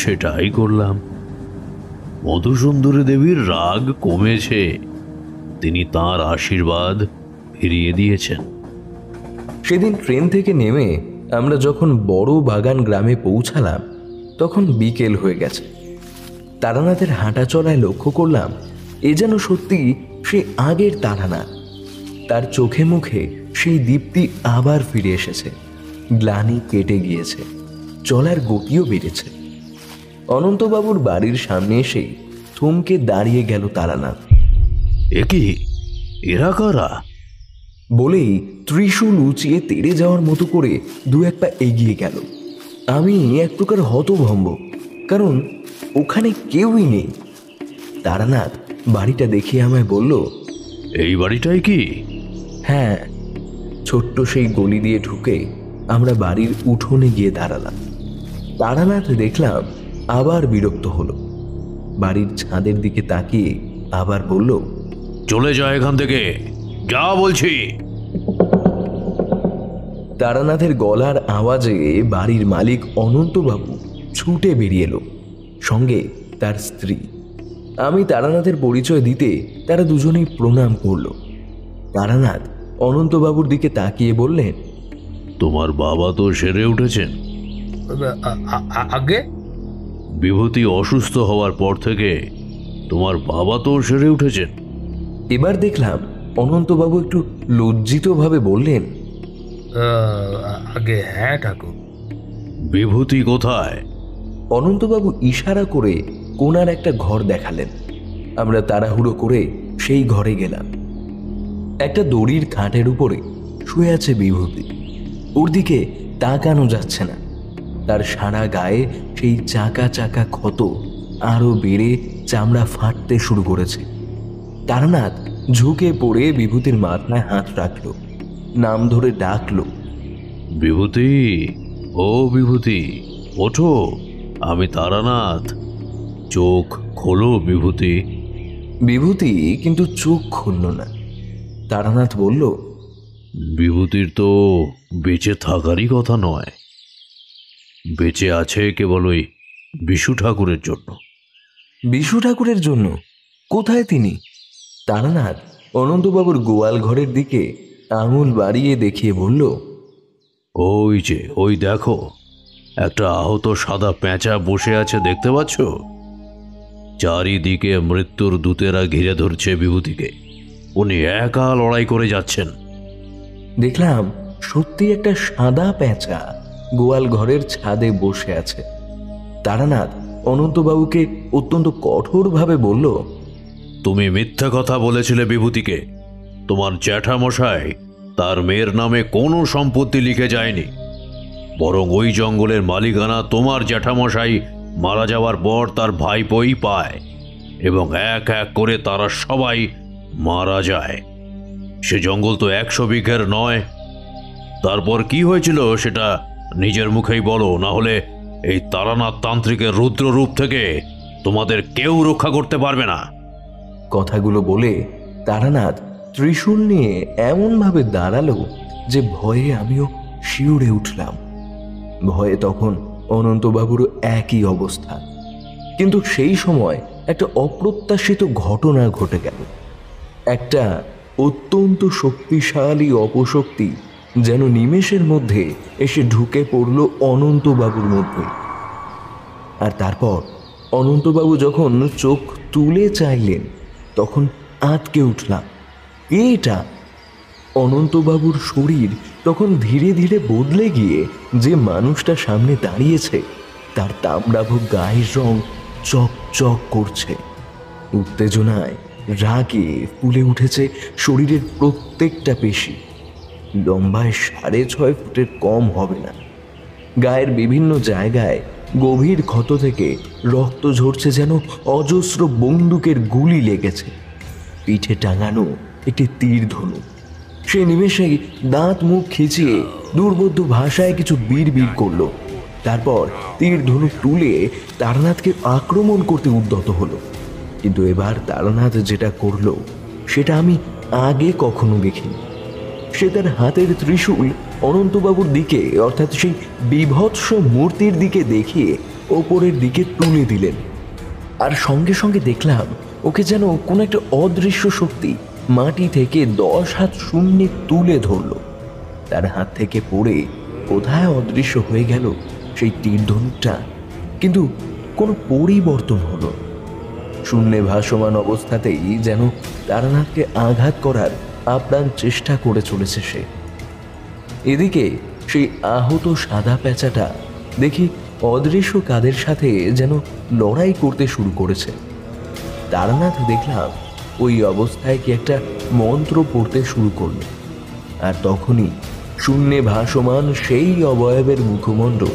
Speaker 9: সেটাই করলাম। মধুসুন্দরী দেবীর রাগ কমেছে, তিনি তাঁর আশীর্বাদ ফিরিয়ে দিয়েছেন।
Speaker 2: সেদিন ট্রেন থেকে নেমে আমরা যখন বড় বাগান গ্রামে পৌঁছালাম তখন বিকেল হয়ে গেছে। তারানাথের হাঁটা চলায় লক্ষ্য করলাম এ যেন সত্যি সে আগের তারানাথ। তার চোখে মুখে সেই দীপ্তি আবার ফিরে এসেছে, গ্লানি কেটে গিয়েছে, চলার গতিও বেড়েছে। অনন্তবাবুর বাড়ির সামনে এসেই থমকে দাঁড়িয়ে গেল তারানাথ।
Speaker 9: এ কি, এরা কারা?
Speaker 2: বলেই ত্রিশূল উঁচিয়ে তেড়ে যাওয়ার মতো করে দু এক পা এগিয়ে গেল। আমি এক প্রকার হতভম্ব, কারণ ওখানে কেউই নেই। তারানাথ বাড়িটা দেখে আমায় বলল,
Speaker 9: এই বাড়িটাই কি?
Speaker 2: হ্যাঁ। ছোট্ট সেই গলি দিয়ে ঢুকে আমরা বাড়ির উঠোনে গিয়ে দাঁড়ালাম। তারানাথ দেখলাম আবার বিরক্ত হলো। বাড়ির ছাদের দিকে তাকিয়ে আবার বলল,
Speaker 9: চলে যা এখান থেকে, যা বলছি।
Speaker 2: তারানাথের গলার আওয়াজে বাড়ির মালিক অনন্তবাবু ছুটে বেরিয়ে এলো, সঙ্গে তার স্ত্রী। আমি তারানাথের পরিচয় দিতে তারা দুজনেই প্রণাম করল। তারানাথ অনন্তবাবুর দিকে তাকিয়ে বললেন,
Speaker 9: তোমার বাবা তো সেরে উঠেছেন।
Speaker 4: আগে
Speaker 9: বিভূতি অসুস্থ হওয়ার পর থেকে তোমার বাবা তো সেরে উঠেছেন।
Speaker 2: এবার দেখলাম অনন্তবাবু একটু লজ্জিতভাবে বললেন,
Speaker 4: আগে হ্যাঁ ঠাকুর।
Speaker 9: বিভূতি কোথায়?
Speaker 2: অনন্তবাবু ইশারা করে কোনার একটা ঘর দেখালেন। আমরা তাড়াহুড়ো করে সেই ঘরে গেলাম। একটা দড়ির খাটের উপরে শুয়ে আছে বিভূতি। ওর দিকে তাকানো যাচ্ছে না। তার সারা গায়ে সেই চাকা চাকা ক্ষত আরো বেড়ে চামড়া ফাটতে শুরু করেছে। তারানাথ ঝুঁকে পড়ে বিভূতির মাথায় হাত রাখল, নাম ধরে ডাকলো,
Speaker 9: বিভূতি, ও বিভূতি, ওঠো, আমি তারানাথ, চোখ খোলো বিভূতি।
Speaker 2: বিভূতি কিন্তু চোখ খুলল না। তারানাথ বলল,
Speaker 9: বিভূতির তো বেঁচে থাকারই কথা নয়, বেঁচে আছে কেবল ওই বিশু ঠাকুরের জন্য।
Speaker 2: বিশু ঠাকুরের জন্য? কোথায় তিনি? তারানাথ অনন্তবাবুর গোয়াল ঘরের দিকে আঙুল বাড়িয়ে দেখিয়ে বলল,
Speaker 9: ওই যে, ওই দেখো, একটা আহত সাদা পেঁচা বসে আছে, দেখতে পাচ্ছ? চারিদিকে মৃত্যুর দূতেরা ঘিরে ধরছে বিভূতিকে। উনি একা লড়াই করে যাচ্ছেন।
Speaker 2: দেখলাম সত্যি একটা সাদা পেঁচা গোয়াল ঘরের ছাদে বসে আছে। তারানাথ অনন্তবাবুকে অত্যন্ত কঠোরভাবে বলল,
Speaker 9: তুমি মিথ্যা কথা বলেছিলে বিভূতিকে। তোমার জ্যাঠামশাই তার মেয়ের নামে কোনো সম্পত্তি লিখে যায়নি, বরং ওই জঙ্গলের মালিকানা তোমার জ্যাঠামশাই মারা যাওয়ার পর তার ভাইপোই পায়, এবং এক এক করে তারা সবাই মারা যায়। সে জঙ্গল তো 100 বিঘের নয়। তারপর কি হয়েছিল সেটা নিজের মুখেই বলো, না হলে এই তারানাথ তান্ত্রিকের রুদ্র রূপ থেকে তোমাদের কেউ রক্ষা করতে পারবে না।
Speaker 2: কথাগুলো বলে তারানাথ ত্রিশূল নিয়ে এমনভাবে দাঁড়ালো যে ভয়ে আমিও শিউরে উঠলাম। ভয়ে তখন অনন্তবাবুরও একই অবস্থা। কিন্তু সেই সময় একটা অপ্রত্যাশিত ঘটনা ঘটে গেল। একটা অত্যন্ত শক্তিশালী অপশক্তি যেন নিমেষের মধ্যে এসে ঢুকে পড়ল অনন্তবাবুর মধ্যে। আর তারপর অনন্তবাবু যখন চোখ তুলে চাইলেন, তখন আঁতকে উঠলাম। এটা অনন্তবাবুর শরীর তখন ধীরে ধীরে বদলে গিয়ে যে মানুষটা সামনে দাঁড়িয়েছে তার তাম্রাভ গায়ের রং চকচক করছে। উত্তেজনায় রাগে ফুলে উঠেছে শরীরের প্রত্যেকটা পেশি। লম্বায় 6.5 ফুটের কম হবে না। গায়ের বিভিন্ন জায়গায় গভীর ক্ষত থেকে রক্ত ঝরছে যেন অজস্র বন্দুকের গুলি লেগেছে। পিঠে টাঙানো একটি তীর ধনুক। সে নিমেষেই দাঁত মুখ খিচিয়ে দুর্বোধ্য ভাষায় কিছু বিড়বিড় করলো। তারপর তীর ধনুক তুলে তারানাথকে আক্রমণ করতে উদ্যত হলো। কিন্তু এবার তারানাথ যেটা করলো সেটা আমি আগে কখনো দেখিনি। সে তার হাতের ত্রিশূল অনন্তবাবুর দিকে, অর্থাৎ সেই বিভৎস মূর্তির দিকে দেখিয়ে ওপরের দিকে তুলে দিলেন। আর সঙ্গে সঙ্গে দেখলাম ওকে যেন কোনো একটা অদৃশ্য শক্তি মাটি থেকে 10 হাত শূন্যে তুলে ধরল। তার হাত থেকে পড়ে কোথায় অদৃশ্য হয়ে গেল সেই তীর ধনুকটা, কিন্তু কোনো পরিবর্তন হলো। শূন্যে ভাসমান অবস্থাতেই যেন তারানাথকে আঘাত করার আপ্রাণ চেষ্টা করে চলেছে সে। এদিকে সেই আহত সাদা পেঁচাটা দেখি অদৃশ্য কাদের সাথে যেন লড়াই করতে শুরু করেছে। তারানাথ দেখলাম ওই অবস্থায় কি একটা মন্ত্র পড়তে শুরু করল। আর তখনই শূন্যে ভাসমান সেই অবয়বের মুখমণ্ডল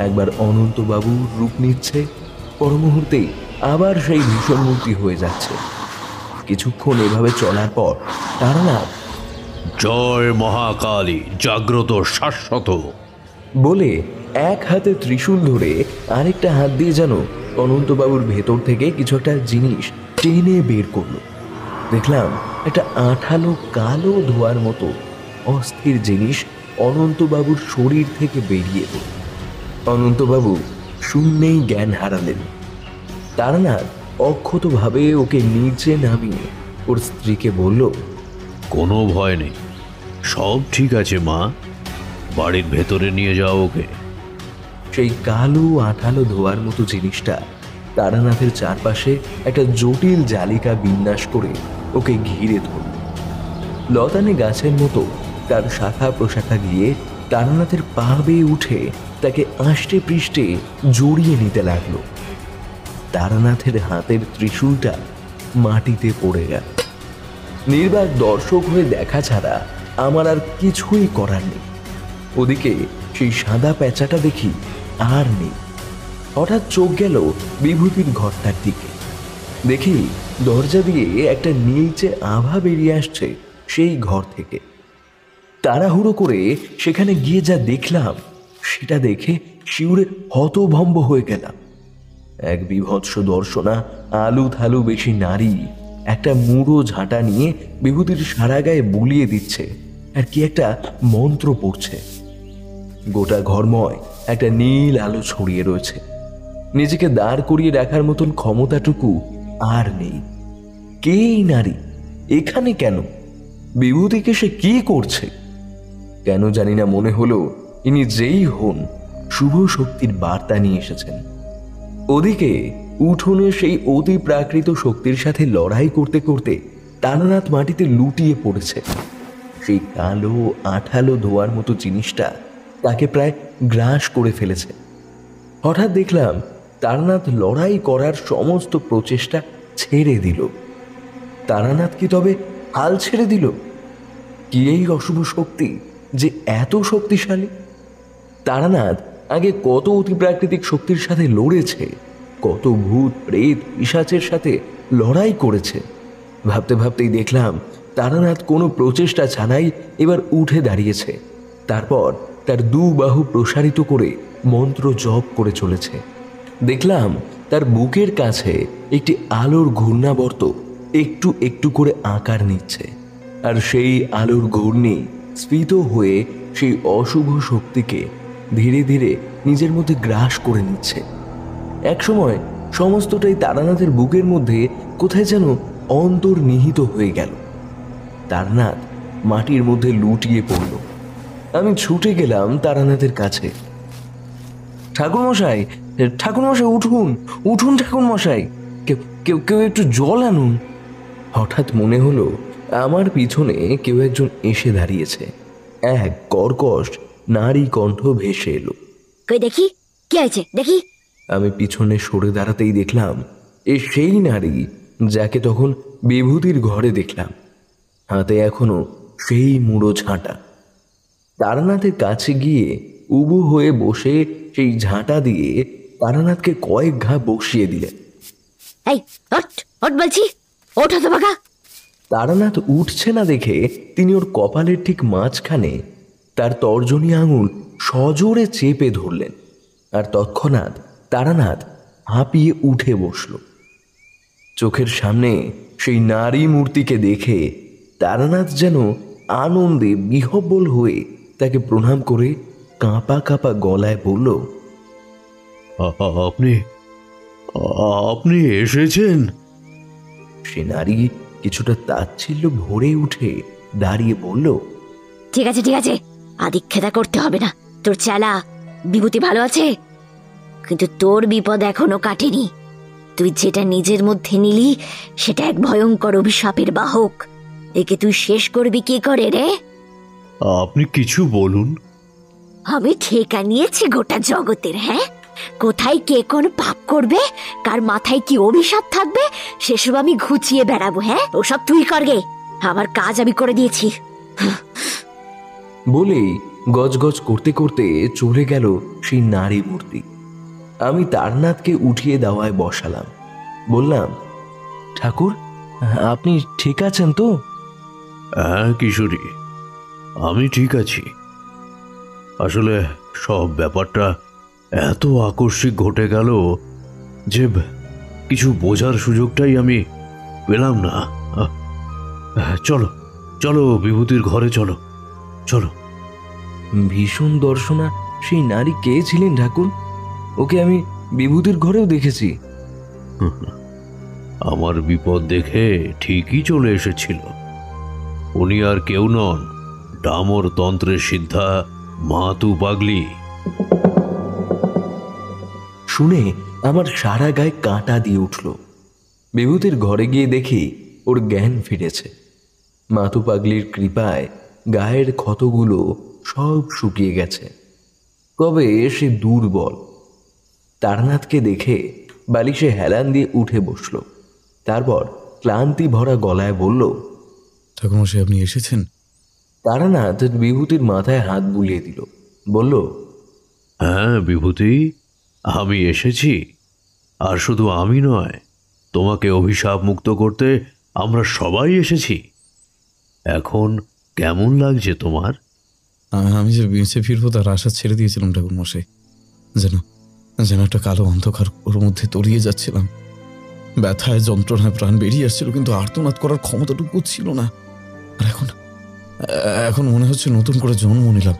Speaker 2: একবার অনন্তবাবুর রূপ নিচ্ছে, পর মুহূর্তেই আবার সেই ভীষণ মূর্তি হয়ে যাচ্ছে। কিছুক্ষণ এভাবে চলার পর তারানাথ
Speaker 9: জয় মহাকালী, জাগ্রত শাশ্বত
Speaker 2: বলে এক হাতে ত্রিশূল ধরে আরেকটা হাত দিয়ে যেন অনন্তবাবুর ভেতর থেকে কিছু একটা জিনিস টেনে বের করলো। দেখলাম একটা আঠালো কালো ধোয়ার মতো অস্থির জিনিস অনন্তবাবুর শরীর থেকে বেরিয়ে এলো। অনন্তবাবু শূন্যেই জ্ঞান হারালেন। তারানাথ অক্ষতভাবে ওকে নিচে নামিয়ে ওর স্ত্রীকে বলল,
Speaker 9: কোনো ভয় নেই, সব ঠিক আছে মা, বাড়ির ভেতরে নিয়ে যাও ওকে।
Speaker 2: সেই কালো আঠালো ধোয়ার মতো জিনিসটা তারানাথের চারপাশে একটা জটিল জালিকা বিন্যাস করে ওকে ঘিরে ধরল। লতানে গাছের মতো তার শাখা প্রশাখা গিয়ে তারানাথের পা বেয়ে উঠে তাকে আষ্টে পৃষ্ঠে জড়িয়ে নিতে লাগলো। তারানাথের হাতের ত্রিশূলটা মাটিতে পড়ে গেল। নির্বাক দর্শক হয়ে দেখা ছাড়া আমার আর কিছুই করার নেই। ওদিকে সেই সাদা প্যাঁচাটা দেখি আর নেই। হঠাৎ চোখ গেল বিভূতির ঘরটার দিকে। দেখি দরজা দিয়ে একটা নীলচে আভা বেরিয়ে আসছে সেই ঘর থেকে। তাড়াহুড়ো করে সেখানে গিয়ে যা দেখলাম সেটা দেখে শিউরে হতভম্ব হয়ে গেলাম। এক বিভৎস দর্শনা আলু থালু বেশি নারী একটা মুড়ো ঝাঁটা নিয়ে বিভূতির সারা গায়ে বুলিয়ে দিচ্ছে আর কি একটা মন্ত্র পড়ছে। গোটা ঘরময় একটা নীল আলো ছড়িয়ে রয়েছে। নিজেকে দাঁড় করিয়ে রাখার মতন ক্ষমতাটুকু আর নেই। কে এই নারী? এখানে কেন? বিভূতিকে সে কি করছে? কেন জানি না মনে হলো ইনি যেই হন শুভ শক্তির বার্তা নিয়ে এসেছেন। ওদিকে উঠোনে সেই অতি প্রাকৃত শক্তির সাথে লড়াই করতে করতে তারানাথ মাটিতে লুটিয়ে পড়েছে। সেই কালো আঠালো ধোয়ার মতো জিনিসটা তাকে প্রায় গ্রাস করে ফেলেছে। হঠাৎ দেখলাম তারানাথ লড়াই করার সমস্ত প্রচেষ্টা ছেড়ে দিল। তারানাথ কি তবে হাল ছেড়ে দিল? কি এই অশুভ শক্তি যে এত শক্তিশালী? তারানাথ আগে কত অতিপ্রাকৃতিক শক্তির সাথে লড়েছে, কত ভূত প্রেত পিশাচের সাথে লড়াই করেছে। ভাবতে ভাবতেই দেখলাম তারানাথ কোনো প্রচেষ্টা ছাড়াই এবার উঠে দাঁড়িয়েছে। তারপর তার দু বাহু প্রসারিত করে মন্ত্র জপ করে চলেছে। দেখলাম তার বুকের কাছে একটি আলোর ঘূর্ণাবর্ত একটু একটু করে আকার নিচ্ছে, আর সেই আলোর ঘূর্ণি স্ফীত হয়ে সেই অশুভ শক্তিকে ধীরে ধীরে নিজের মধ্যে গ্রাস করে নিচ্ছে। একসময় সমস্তটাই তারানাথের বুকের মধ্যে কোথায় যেন অন্তর্নিহিত হয়ে গেল। তারানাথ মাটির মধ্যে লুটিয়ে পড়ল। আমি ছুটে গেলাম তারানাথের কাছে। ঠাকুরমশাই, ঠাকুরমশাই, উঠুন উঠুন ঠাকুরমশাই, কেউ কেউ একটু জল আনুন। হঠাৎ মনে হলো আমার পিছনে কেউ একজন এসে দাঁড়িয়েছে। এক কর্কশ নারী কণ্ঠ ভেসে এলো,
Speaker 11: কই দেখি কি আছে দেখি।
Speaker 2: আমি পিছনে সরে দাঁড়াতেই দেখলাম এ সেই নারী যাকে তখন বিভূতির ঘরে দেখলাম। হাতে এখনো সেই মুড়ো ঝাঁটা। তারানাথের কাছে গিয়ে উবু হয়ে বসে সেই ঝাঁটা দিয়ে তারানাথকে কয়েক ঘা বসিয়ে দিলেন।
Speaker 11: এই ওঠ ওঠ বলছি, ওঠো তো বাবা।
Speaker 2: তারানাথ উঠছে না দেখে তিনি ওর কপালের ঠিক মাঝখানে তার তর্জনী আঙুল সজোরে চেপে ধরলেন, আর তৎক্ষণাৎ তারানাথ হাঁপিয়ে উঠে বসল। চোখের সামনে সেই নারী মূর্তিকে দেখে তারানাথ যেন আনন্দে বিহ্বল হয়ে তাকে প্রণাম করে কাঁপা কাঁপা গলায় বলল,
Speaker 9: আপনি আপনি এসেছেন?
Speaker 2: সে নারী কিছুটা তাচ্ছিল্য ভরে উঠে দাঁড়িয়ে বলল,
Speaker 11: ঠিক আছে ঠিক আছে, আদিক্ষেতা করতে হবে না। তোর চেলা বিভূতি ভালো আছে, কিন্তু তোর বিপদ এখনো কাটেনি। তুই যেটা নিজের মধ্যে নিলি সেটা এক ভয়ঙ্কর অভিশাপের বাহক। একে তুই শেষ করবি কি করে রে?
Speaker 9: আপনি কিছু বলুন।
Speaker 11: আমি ঠেকা নিয়েছি গোটা জগতের। হ্যাঁ, কোথায় কে কোন পাপ করবে, কার মাথায় কি অভিশাপ থাকবে, সেসব আমি ঘুচিয়ে বেড়াবো। হ্যাঁ, ওসব তুই করগে, আমার কাজ আমি করে দিয়েছি।
Speaker 2: বলেই গজগজ করতে করতে চলে গেল সেই নারী মূর্তি। আমি তারনাথকে উঠিয়ে দেওয়ায় বসালাম। বললাম, ঠাকুর, আপনি ঠিক আছেন তো?
Speaker 9: হ্যাঁ কিশোরী, আমি ঠিক আছি। আসলে সব ব্যাপারটা এত আকস্মিক ঘটে গেল যে কিছু বোঝার সুযোগটাই আমি পেলাম না। চলো চলো, বিভূতির ঘরে চলো চলো।
Speaker 2: ভীষণ দর্শনা সেই নারী কে ছিলেন ঠাকুর? ওকে আমি বিভূতির ঘরেও দেখেছি।
Speaker 9: আমার বিপদ দেখে ঠিকই চলে এসেছিল। উনি আর কেউ নন, ডামর তন্ত্রের সিদ্ধা মাতু পাগলি।
Speaker 2: শুনে আমার সারা গায়ে কাঁটা দিয়ে উঠল। বিভূতির ঘরে গিয়ে দেখি ওর জ্ঞান ফিরেছে। মাতু পাগলির কৃপায় গায়ের ক্ষতগুলো সব শুকিয়ে গেছে, তবে সে দুর্বল। তারনাথকে দেখে বালিশে হেলান দিয়ে উঠে বসল। তারপর ক্লান্তি ভরা গলায় বলল,
Speaker 5: ঠাকুরমশাই আপনি এসেছেন?
Speaker 2: তারানাথ বিভূতির মাথায় হাত বুলিয়ে দিল, বলল,
Speaker 9: হ্যাঁ বিভূতি, আমি এসেছি। আর শুধু আমি নয়, তোমাকে অভিশাপ মুক্ত করতে আমরা সবাই এসেছি। এখন কেমন লাগছে তোমার?
Speaker 5: আমি যে বেঁচে ফিরবো তার আশা ছেড়ে দিয়েছিলাম ঠাকুরমশাই। যেন যেন একটা কালো অন্ধকার ওর মধ্যে তলিয়ে যাচ্ছিলাম। ব্যথায় যন্ত্রণায় প্রাণ বেরিয়ে আসছিল, কিন্তু আর্তনাদ করার ক্ষমতাটুকু ছিল না। আর এখন এখন মনে হচ্ছে নতুন করে জন্ম নিলাম।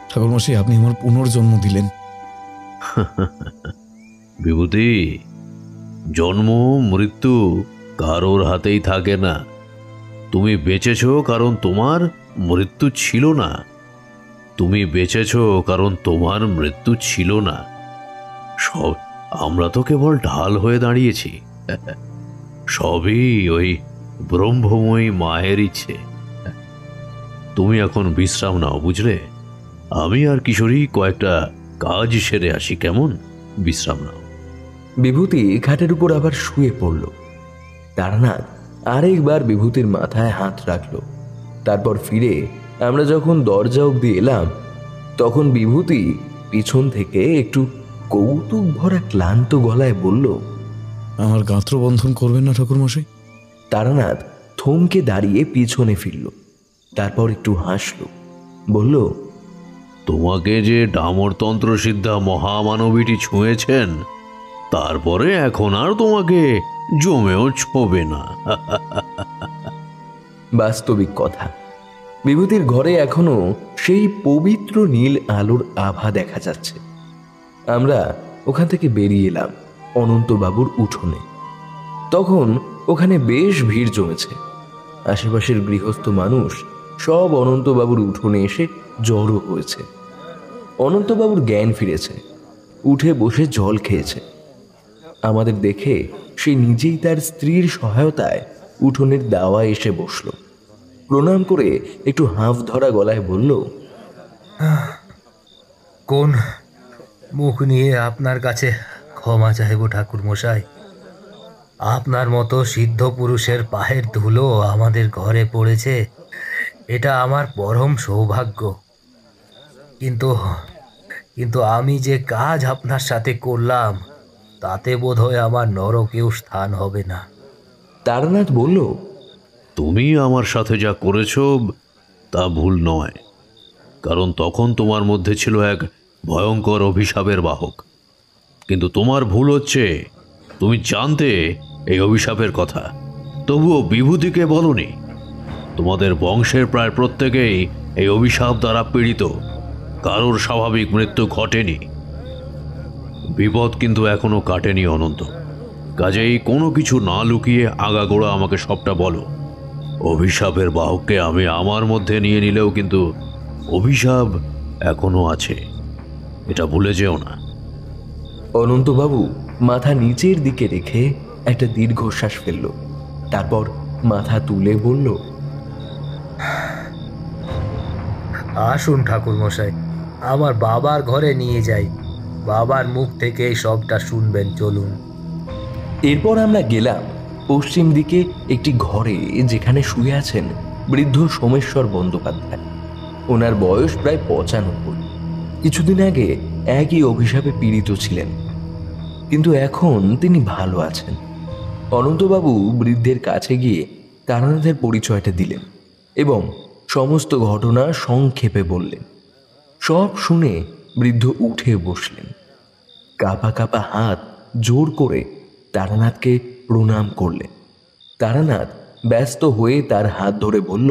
Speaker 5: ঠাকুরমশাই আপনি আমার পুনর্জন্ম দিলেন।
Speaker 9: বিভূতি, জন্ম মৃত্যু কারোর হাতেই থাকে না। তুমি বেঁচেছ কারণ তোমার মৃত্যু ছিল না। তুমি বেঁচেছ কারণ তোমার মৃত্যু ছিল না। সব আমরা তো কেবল ঢাল হয়ে দাঁড়িয়েছি। সবই ওই ব্রহ্মময়ী মায়ের ইচ্ছে। তুমি এখন বিশ্রাম নাও, বুঝলে? আমি আর কিশোরী কয়েকটা কাজ সেরে আসি, কেমন? বিশ্রাম নাও।
Speaker 2: বিভূতি খাটের উপর আবার শুয়ে পড়ল। তারনাথ আরেকবার বিভূতির মাথায় হাত রাখল। তারপর ফিরে আমরা যখন দরজা অবধি এলাম, তখন বিভূতি পিছন থেকে একটু কৌতুক ভরা ক্লান্ত গলায় বলল,
Speaker 5: আমার গাত্রবন্ধন করবেন না ঠাকুরমশাই?
Speaker 2: তারানাথ থমকে দাঁড়িয়ে পিছনে ফিরল। তারপর একটু হাসল, বলল,
Speaker 9: তোমাকে যে ডামরতন্ত্র সিদ্ধা মহামানবীটি ছুঁয়েছেন, তারপরে এখন আর তোমাকে জমেও ছোঁবে না।
Speaker 2: বাস্তবিক কথা। বিভূতির ঘরে এখনো সেই পবিত্র নীল আলোর আভা দেখা যাচ্ছে। আমরা ওখান থেকে বেরিয়ে এলাম অনন্তবাবুর উঠোনে। তখন ওখানে বেশ ভিড় জমেছে। আশেপাশের গৃহস্থ মানুষ সব অনন্তবাবুর উঠোনে এসে জড়ো হয়েছে। অনন্তবাবুর জ্ঞান ফিরেছে, উঠে বসে জল খেয়েছে। আমাদের দেখে সে নিজেই তার স্ত্রীর সহায়তায় উঠোনের দাওয়ায় এসে বসল। প্রণাম করে একটু হাঁফ ধরা গলায় বলল,
Speaker 4: কোন মুখ নিয়ে আপনার কাছে ক্ষমা চাইব ঠাকুর মশাই? আপনার মতো সিদ্ধ পুরুষের পায়ের ধুলো আমাদের ঘরে পড়েছে, এটা আমার পরম সৌভাগ্য। কিন্তু কিন্তু আমি যে কাজ আপনার সাথে করলাম, তাতে বোধহয় আমার নরকেও স্থান হবে না।
Speaker 2: তারানাথ বলল,
Speaker 9: তুমি আমার সাথে যা করেছ তা ভুল নয়, কারণ তখন তোমার মধ্যে ছিল এক ভয়ঙ্কর অভিশাপের বাহক। কিন্তু তোমার ভুল হচ্ছে, তুমি জানতে এই অভিশাপের কথা, তবুও বিভূতিকে বলনি। তোমাদের বংশের প্রায় প্রত্যেকেই এই অভিশাপ দ্বারা পীড়িত, কারোর স্বাভাবিক মৃত্যু ঘটেনি। বিপদ কিন্তু এখনো কাটেনি অনন্ত। কাজেই কোনো কিছু না লুকিয়ে আগাগোড়া আমাকে সবটা বলো। অভিশাপের বাহককে আমি আমার মধ্যে নিয়ে নিলেও কিন্তু অভিশাপ এখনো আছে, এটা ভুলে যেও না।
Speaker 2: অনন্তবাবু মাথা নিচের দিকে রেখে একটা দীর্ঘশ্বাস ফেলল। তারপর মাথা তুলে বলল,
Speaker 4: আসুন ঠাকুর মশাই, আমার বাবার ঘরে নিয়ে যাই। বাবার মুখ থেকেই সবটা শুনবেন, চলুন।
Speaker 2: এরপর আমরা গেলাম পশ্চিম দিকে একটি ঘরে, যেখানে শুয়ে আছেন বৃদ্ধ সোমেশ্বর বন্দ্যোপাধ্যায়। ওনার বয়স প্রায় 95। কিছুদিন আগে একই অভিশাপে পীড়িত ছিলেন, কিন্তু এখন তিনি ভালো আছেন। অনন্তবাবু বৃদ্ধের কাছে গিয়ে তারানাথের পরিচয়টা দিলেন এবং সমস্ত ঘটনা সংক্ষেপে বললেন। সব শুনে বৃদ্ধ উঠে বসলেন। কাঁপা কাঁপা হাত জোর করে তারানাথকে প্রণাম করলেন। তারানাথ ব্যস্ত হয়ে তার হাত ধরে বলল,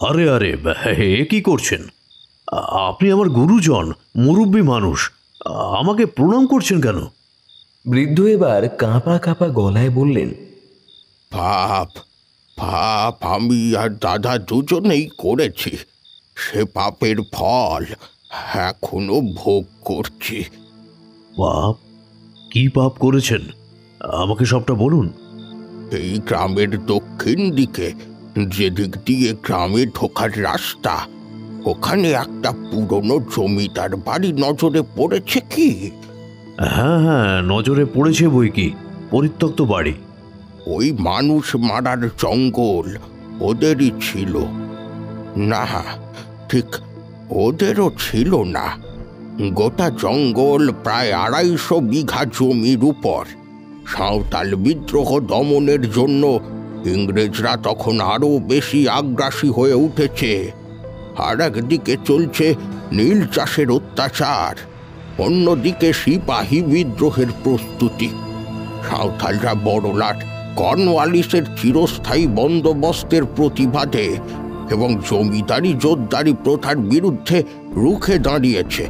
Speaker 9: আরে আরে, এ কি করছেন? আপনি আমার গুরুজন, মুরব্বী মানুষ, আমাকে প্রণাম করছেন কেন?
Speaker 2: বৃদ্ধ এবার কাঁপা কাঁপা গলায় বললেন,
Speaker 3: পাপ পাপ আমি আর দাদা দুজনেই করেছি। সে পাপের ফল এখনো ভোগ করছি।
Speaker 9: পাপ? কি পাপ করেছেন? আমাকে সবটা বলুন।
Speaker 3: এই গ্রামের দক্ষিণ দিকে, যেদিক দিয়ে গ্রামে ঢোকার রাস্তা, ওখানে একটা পুরনো জমিদার বাড়ি নজরে পড়েছে কি?
Speaker 9: হ্যাঁ হ্যাঁ, নজরে পড়েছে বই কি। পরিত্যক্ত বাড়ি।
Speaker 3: ওই মানুষ মারার জঙ্গল ওদেরই ছিল। না, ঠিক ওদেরও ছিল না। গোটা জঙ্গল প্রায় 250 বিঘা জমির উপর। সাঁওতাল বিদ্রোহ দমনের জন্য ইংরেজরা তখন আরও বেশি আগ্রাসী হয়ে উঠেছে। আর একদিকে চলছে নীল চাষের অত্যাচার, অন্যদিকে সিপাহী বিদ্রোহের প্রস্তুতি। সাঁওতালরা বড়লাট কর্নওয়ালিসের চিরস্থায়ী বন্দোবস্তের প্রতিবাদে এবং জমিদারি জোতদারি প্রথার বিরুদ্ধে রুখে দাঁড়িয়েছে।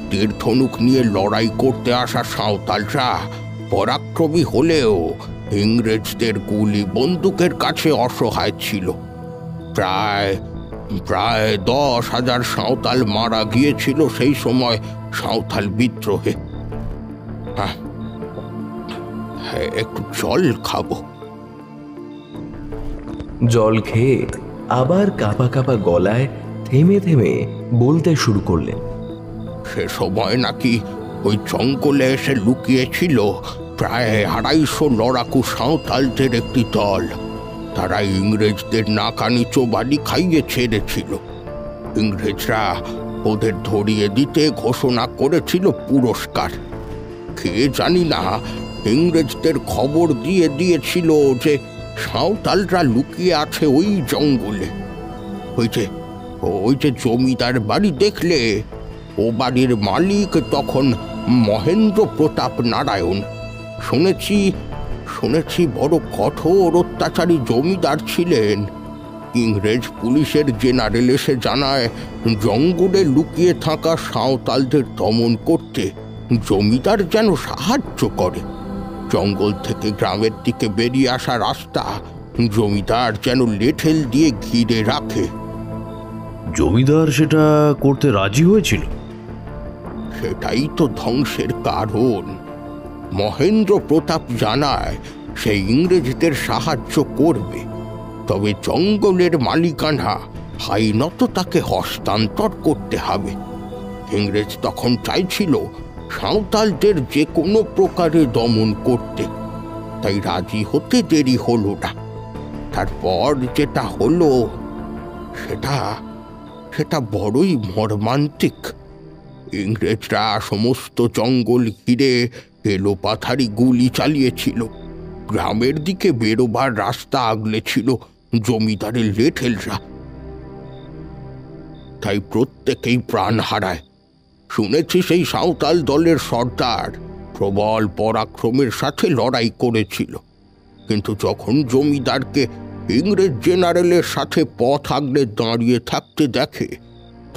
Speaker 3: তীর ধনুক নিয়ে লড়াই করতে আসা সাঁওতালরা পরাক্রমী হলেও ইংরেজদের গুলি বন্দুকের কাছে অসহায় ছিল। প্রায় 10,000 সাঁওতাল মারা গিয়েছিল সেই সময় সাঁওতাল বিদ্রোহে। একটু জল খাবো।
Speaker 2: জল খেয়ে আবার কাঁপা কাঁপা গলায় থেমে থেমে বলতে শুরু করলেন,
Speaker 3: সে সময় নাকি ওই জঙ্গলে এসে লুকিয়েছিল প্রায় 250 লড়াকু সাঁওতালদের একটি দল। তারা ইংরেজদের নাকানি চোবানি খাইয়ে ছেড়েছিল। ইংরেজরা ওদের ধরিয়ে দিতে ঘোষণা করেছিল পুরস্কার। খেয়ে জানি না, ইংরেজদের খবর দিয়েছিল যে সাঁওতালরা লুকিয়ে আছে ওই জঙ্গলে। ওই যে জমিদার বাড়ি দেখলে, ও বাড়ির মালিক তখন মহেন্দ্র প্রতাপ নারায়ণ। শুনেছি বড় কঠোর অত্যাচারী জমিদার ছিলেন। ইংরেজ পুলিশের জেনারেল এসে জানায়, জঙ্গলে লুকিয়ে থাকা সাঁওতালদের দমন করতে জমিদার যেন সাহায্য করে। জঙ্গল থেকে গ্রামের দিকে বেরিয়ে আসা রাস্তা জমিদার যেন লেঠেল দিয়ে ঘিরে রাখে।
Speaker 9: জমিদার সেটা করতে রাজি হয়েছিল?
Speaker 3: সেটাই তো ধ্বংসের কারণ। মহেন্দ্র প্রতাপ জানায় সে ইংরেজদের সাহায্য করবে, তবে জঙ্গলের মালিকানা আইনত তাকে হস্তান্তর করতে হবে। ইংরেজ তখন চাইছিল সাঁওতালদের যে কোনো প্রকারে দমন করতে, তাই রাজি হতে দেরি হলো না। তারপর যেটা হলো সেটা বড়ই মর্মান্তিক। ইংরেজরা সমস্ত জঙ্গল ঘিরে এলোপাথারি গুলি চালিয়েছিল। গ্রামের দিকে বেরোবার রাস্তা আগলে ছিল জমিদারের লেঠেলরা। তাই প্রত্যেকেই প্রাণ হারায়। শুনেছি সেই সাঁওতাল দলের সর্দার প্রবল পরাক্রমের সাথে লড়াই করেছিল, কিন্তু যখন জমিদারকে ইংরেজ জেনারেলের সাথে পথ আগলে দাঁড়িয়ে থাকতে দেখে,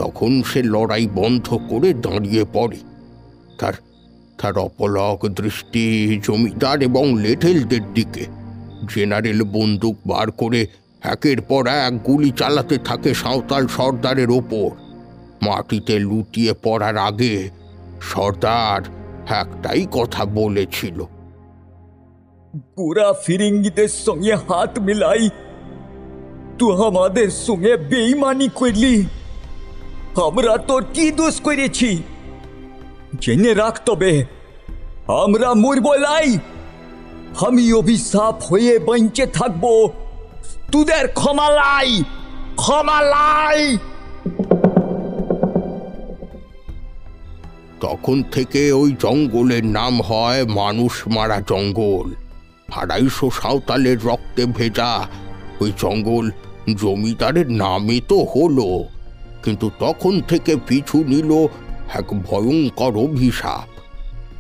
Speaker 3: তখন সে লড়াই বন্ধ করে দাঁড়িয়ে পড়ে। তার অপলক দৃষ্টি জমিদার এবং লেঠেলদের দিকে। জেনারেল বন্দুক বার করে একের পর এক গুলি চালাতে থাকে সাঁওতাল সর্দারের ওপর। মাটিতে লুটিয়ে পড়ার আগে সর্দার একটাই কথা বলেছিল,
Speaker 12: পুরা ফিরিঙ্গিদের সঙ্গে হাত মিলাই তুই আমাদের সঙ্গে বেইমানি করলি। আমরা তোর কি দোষ করেছি? জেনে রাখ তবে আমরা মরব লাই, আমি অভিশাপ হয়ে বেঁচে থাকবো, তোদের ক্ষমা লাই, ক্ষমা লাই।
Speaker 13: তখন থেকে ওই জঙ্গলের নাম হয় মানুষ মারা জঙ্গল। 250 সাঁওতালের রক্তে ভেজা ওই জঙ্গল জমিদারের নামে তো হলো, কিন্তু তখন থেকে পিছু নিল এক ভয়ঙ্কর অভিশাপ।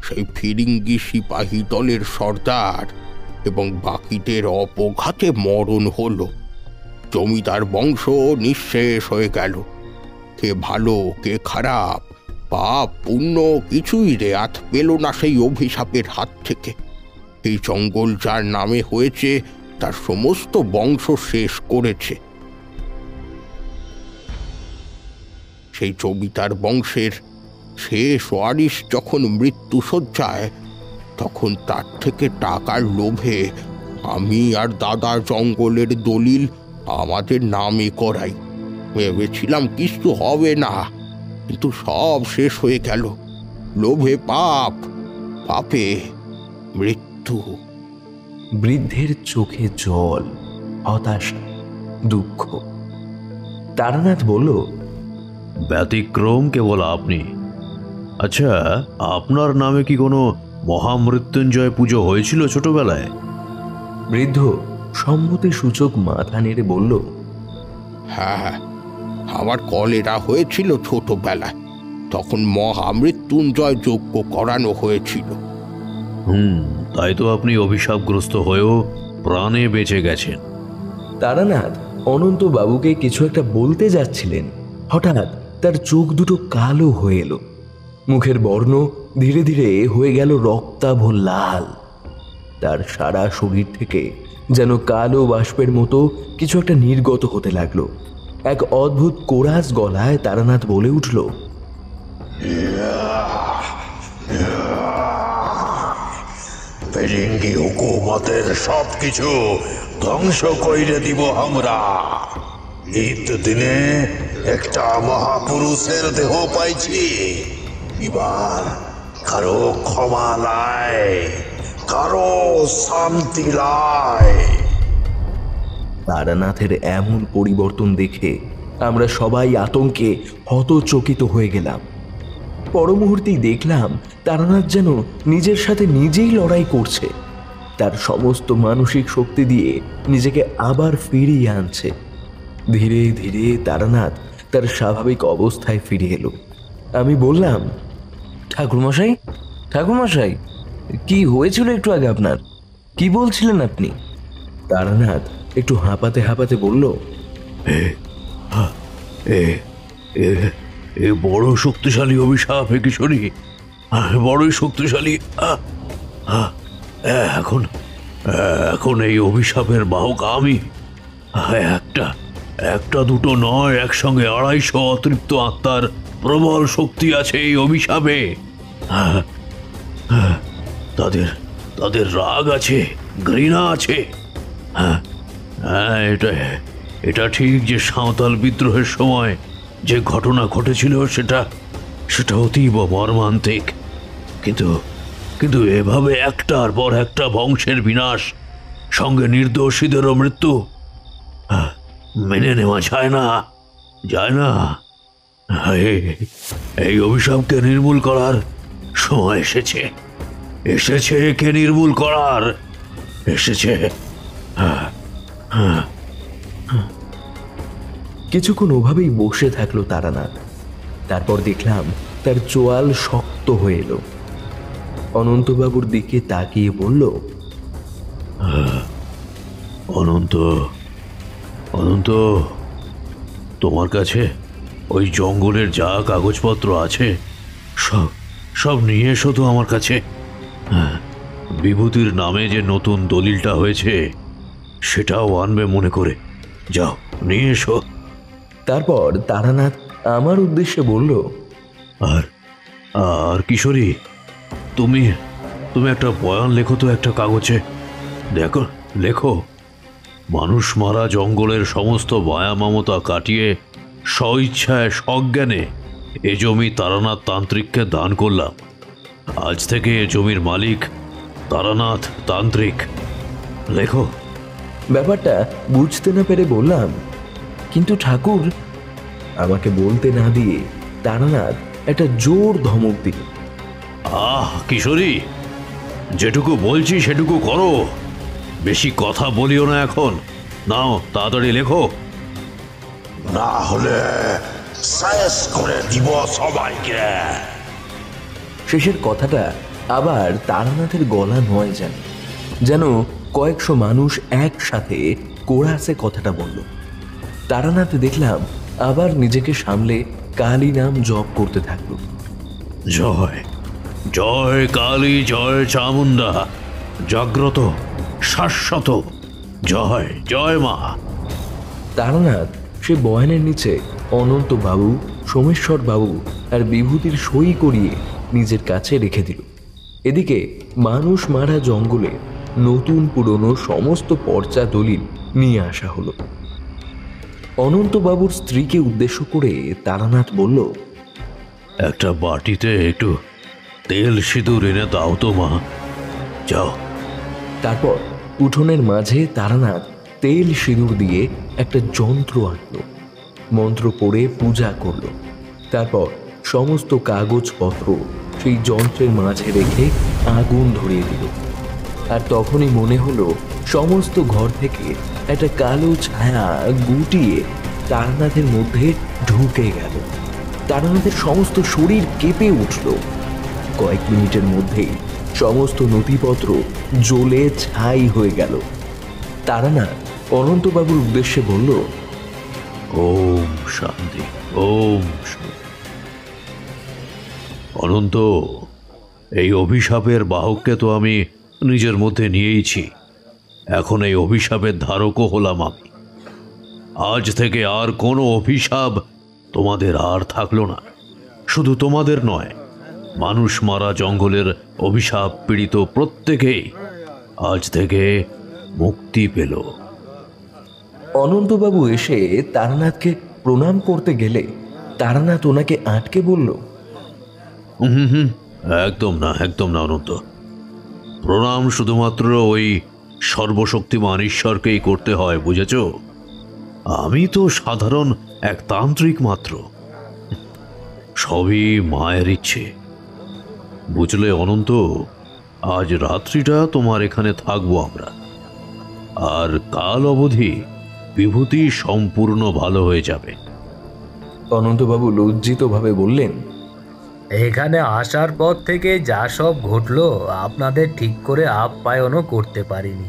Speaker 13: সেই ফিরিঙ্গি সিপাহী দলের সর্দার এবং বাকিদের অপঘাতে মরণ হলো। জমিদার বংশ নিঃশেষ হয়ে গেল। কে ভালো কে খারাপ, পাপ পুণ্য কিছুই রেয়াত পেল না সেই অভিশাপের হাত থেকে। এই জঙ্গল যার নামে হয়েছে তার সমস্ত বংশ শেষ করেছে। সেই জমিদার বংশের শেষ ওয়ারিশ যখন মৃত্যুশয্যায়, তখন তার থেকে টাকার লোভে আমি আর দাদা জঙ্গলের দলিল আমাদের নামে করাই। ভেবেছিলাম কিছু হবে না, কিন্তু সব শেষ হয়ে গেল। লোভে পাপ, পাপে মৃত্যু।
Speaker 2: বৃদ্ধের চোখে জল, হতাশা, দুঃখ। তারানাথ বলল,
Speaker 9: ব্যতিক্রম কেবল আপনি। আচ্ছা, আপনার নামে কি কোনো মহামৃত্যুঞ্জয় পুজো হয়েছিল ছোটবেলায়?
Speaker 2: বৃদ্ধ সম্মতি সূচক মাথা নেড়ে বলল,
Speaker 13: হ্যাঁ, আমার কলেরা হয়েছিল ছোটবেলায়, তখন মহামৃত্যুঞ্জয় যজ্ঞ করানো হয়েছিল।
Speaker 9: তাই তো আপনি অভিশাপগ্রস্ত হয়েও প্রাণে বেঁচে গেছেন।
Speaker 2: তারানাথ অনন্ত বাবুকে কিছু একটা বলতে যাচ্ছিলেন, হঠাৎ তার চোখ দুটো কালো হয়ে এলো। মুখের বর্ণ ধীরে ধীরে হয়ে গেল রক্তাভ লাল। তার সারা শরীর থেকে যেন কালো বাষ্পের মতো কিছু একটা নির্গত হতে লাগলো। এক অদ্ভুত কোরাস গলায় তারানাথ বলে উঠল,
Speaker 3: ফিরিঙ্গি হুকুমতের সবকিছু ধ্বংস কইরে দিব আমরা। ঈদ দিনে একটা মহাপুরুষের দেহ পাইছি, এবার কারো ক্ষমা লাই, কারো শান্তি লাই।
Speaker 2: তারানাথের এমন পরিবর্তন দেখে আমরা সবাই আতঙ্কে হতচকিত হয়ে গেলাম। পর মুহূর্তেই দেখলাম তারানাথ যেন নিজের সাথে নিজেই লড়াই করছে, তার সমস্ত মানসিক শক্তি দিয়ে নিজেকে আবার ফিরিয়ে আনছে। ধীরে ধীরে তারানাথ তার স্বাভাবিক অবস্থায় ফিরে এলো। আমি বললাম, ঠাকুরমশাই, ঠাকুরমশাই, কি হয়েছিল একটু আগে আপনার? কি বলছিলেন আপনি? তারানাথ একটু হাঁপাতে হাঁপাতে বলল,
Speaker 9: এ বড় শক্তিশালী অভিশাপ, হে কিশোরী, বড়ই শক্তিশালী। এখন এখন এই অভিশাপের বাহক আমি। একটা দুটো নয়, একসঙ্গে 250 অতৃপ্ত আত্মার প্রবল শক্তি আছে এই অভিশাপে। তাদের রাগ আছে, ঘৃণা আছে। এটা ঠিক যে সাঁওতাল বিদ্রোহের সময় যে ঘটনা ঘটেছিল সেটা অতীব মর্মান্তিক, কিন্তু এভাবে একটার পর একটা বংশের বিনাশ, সঙ্গে নির্দোষীদেরও মৃত্যু মেনে নেওয়া যায় না। এই অভিশাপকে নির্মূল করার সময় এসেছে। একে নির্মূল করার এসেছে।
Speaker 2: কিছুক্ষণ ওভাবেই বসে থাকলো তারানাথ। তারপর দেখলাম তার চোয়াল শক্ত হয়ে এলো। অনন্তবাবুর দিকে তাকিয়ে বলল,
Speaker 9: অনন্ত, তোমার কাছে ওই জঙ্গলের যা কাগজপত্র আছে সব নিয়ে এসো তো আমার কাছে। বিভূতির নামে যে নতুন দলিলটা হয়েছে সেটাও আনবে মনে করে। যাও, নিয়ে এসো।
Speaker 2: তারপর তারানাথ আমার উদ্দেশ্যে বলল,
Speaker 9: আর কিশোরী, তুমি একটা বয়ান লেখো তো একটা কাগজে। লেখো, মানুষ মারা জঙ্গলের সমস্ত মায়া মমতা কাটিয়ে স্বইচ্ছায় সজ্ঞানে এ জমি তারানাথ তান্ত্রিককে দান করলাম। আজ থেকে এ জমির মালিক তারানাথ তান্ত্রিক। লেখো।
Speaker 2: ব্যাপারটা বুঝতে না পেরে বললাম, কিন্তু ঠাকুর। আমাকে বলতে না দিয়ে তারানাথ একটা জোর ধমক দিল।
Speaker 9: কিশোরী, যেটুকু বলছি সেটুকু করো, বেশি কথা বলিও না এখন। নাও তাড়াতাড়ি লেখো,
Speaker 3: না হলে শেষ করে দিব সবাইকে।
Speaker 2: শেষের কথাটা আবার তারানাথের গলা নয়, যেন কয়েকশো মানুষ একসাথে কোরাসে কথাটা বলল। তারানাথ দেখলাম আবার নিজেকে সামলে কালী নাম জপ করতে থাকলো।
Speaker 9: জয় জয় কালী, জয় চামুন্ডা, জাগ্রত শাশ্বত, জয় জয় মা।
Speaker 2: তারানাথ সে বয়ানের নিচে অনন্ত বাবু, সোমেশ্বর বাবু আর বিভূতির সই করিয়ে নিজের কাছে রেখে দিল। এদিকে মানুষ মারা জঙ্গলে নতুন পুরনো সমস্ত পর্চা দলিল নিয়ে আসা হলো। অনন্তবাবুর স্ত্রীকে উদ্দেশ্য করে তারানাথ বলল,
Speaker 9: একটা বাটিতে একটু তেল সিঁদুর এনে দাও তো মা, যাও।
Speaker 2: তারপর উঠোনের মাঝে তারানাথ তেল সিঁদুর দিয়ে একটা যন্ত্র আনলো, মন্ত্র পড়ে পূজা করলো। তারপর সমস্ত কাগজপত্র সেই যন্ত্রের মাঝে রেখে আগুন ধরিয়ে দিল। আর তখনই মনে হলো সমস্ত ঘর থেকে একটা কালো ছায়া গুটিয়ে তারানাথের মধ্যে ঢুকে গেল। তারানাথের সমস্ত শরীর কেঁপে উঠল। কয়েক মিনিটের মধ্যেই সমস্ত নথিপত্র জ্বলে ছাই হয়ে গেল। তারানাথ অনন্তবাবুর উদ্দেশ্যে বলল,
Speaker 9: ওম শান্তি, ওম শান্তি। অনন্ত, এই অভিশাপের বাহককে তো আমি নিজের মধ্যে নিয়েইছি। এখন এই অভিশাপের ধারকও হলাম আমি। আজ থেকে আর কোনো অভিশাপ তোমাদের আর থাকলো না। শুধু তোমাদের নয়, মানুষ মারা জঙ্গলের অভিশাপ পীড়িত প্রত্যেকেই আজ থেকে মুক্তি পেল।
Speaker 2: অনন্তবাবু এসে তারানাথকে প্রণাম করতে গেলে তারানাথ ওনাকে আটকে বলল,
Speaker 9: একদম না, একদম না অনন্ত। প্রণাম শুধুমাত্র ওই সর্বশক্তিমান ঈশ্বরকেই করতে হয়, বুঝেছ? আমি তো সাধারণ এক তান্ত্রিক মাত্র। সবই মায়ের ইচ্ছে, বুঝলে অনন্ত। আজ রাত্রিটা তোমার এখানে থাকবো আমরা, আর কাল অবধি বিভূতি সম্পূর্ণ ভালো হয়ে যাবে।
Speaker 2: অনন্তবাবু লজ্জিতভাবে বললেন,
Speaker 4: এখানে আসার পর থেকে যা সব ঘটলো আপনাদের ঠিক করে আপ্যায়নও করতে পারিনি।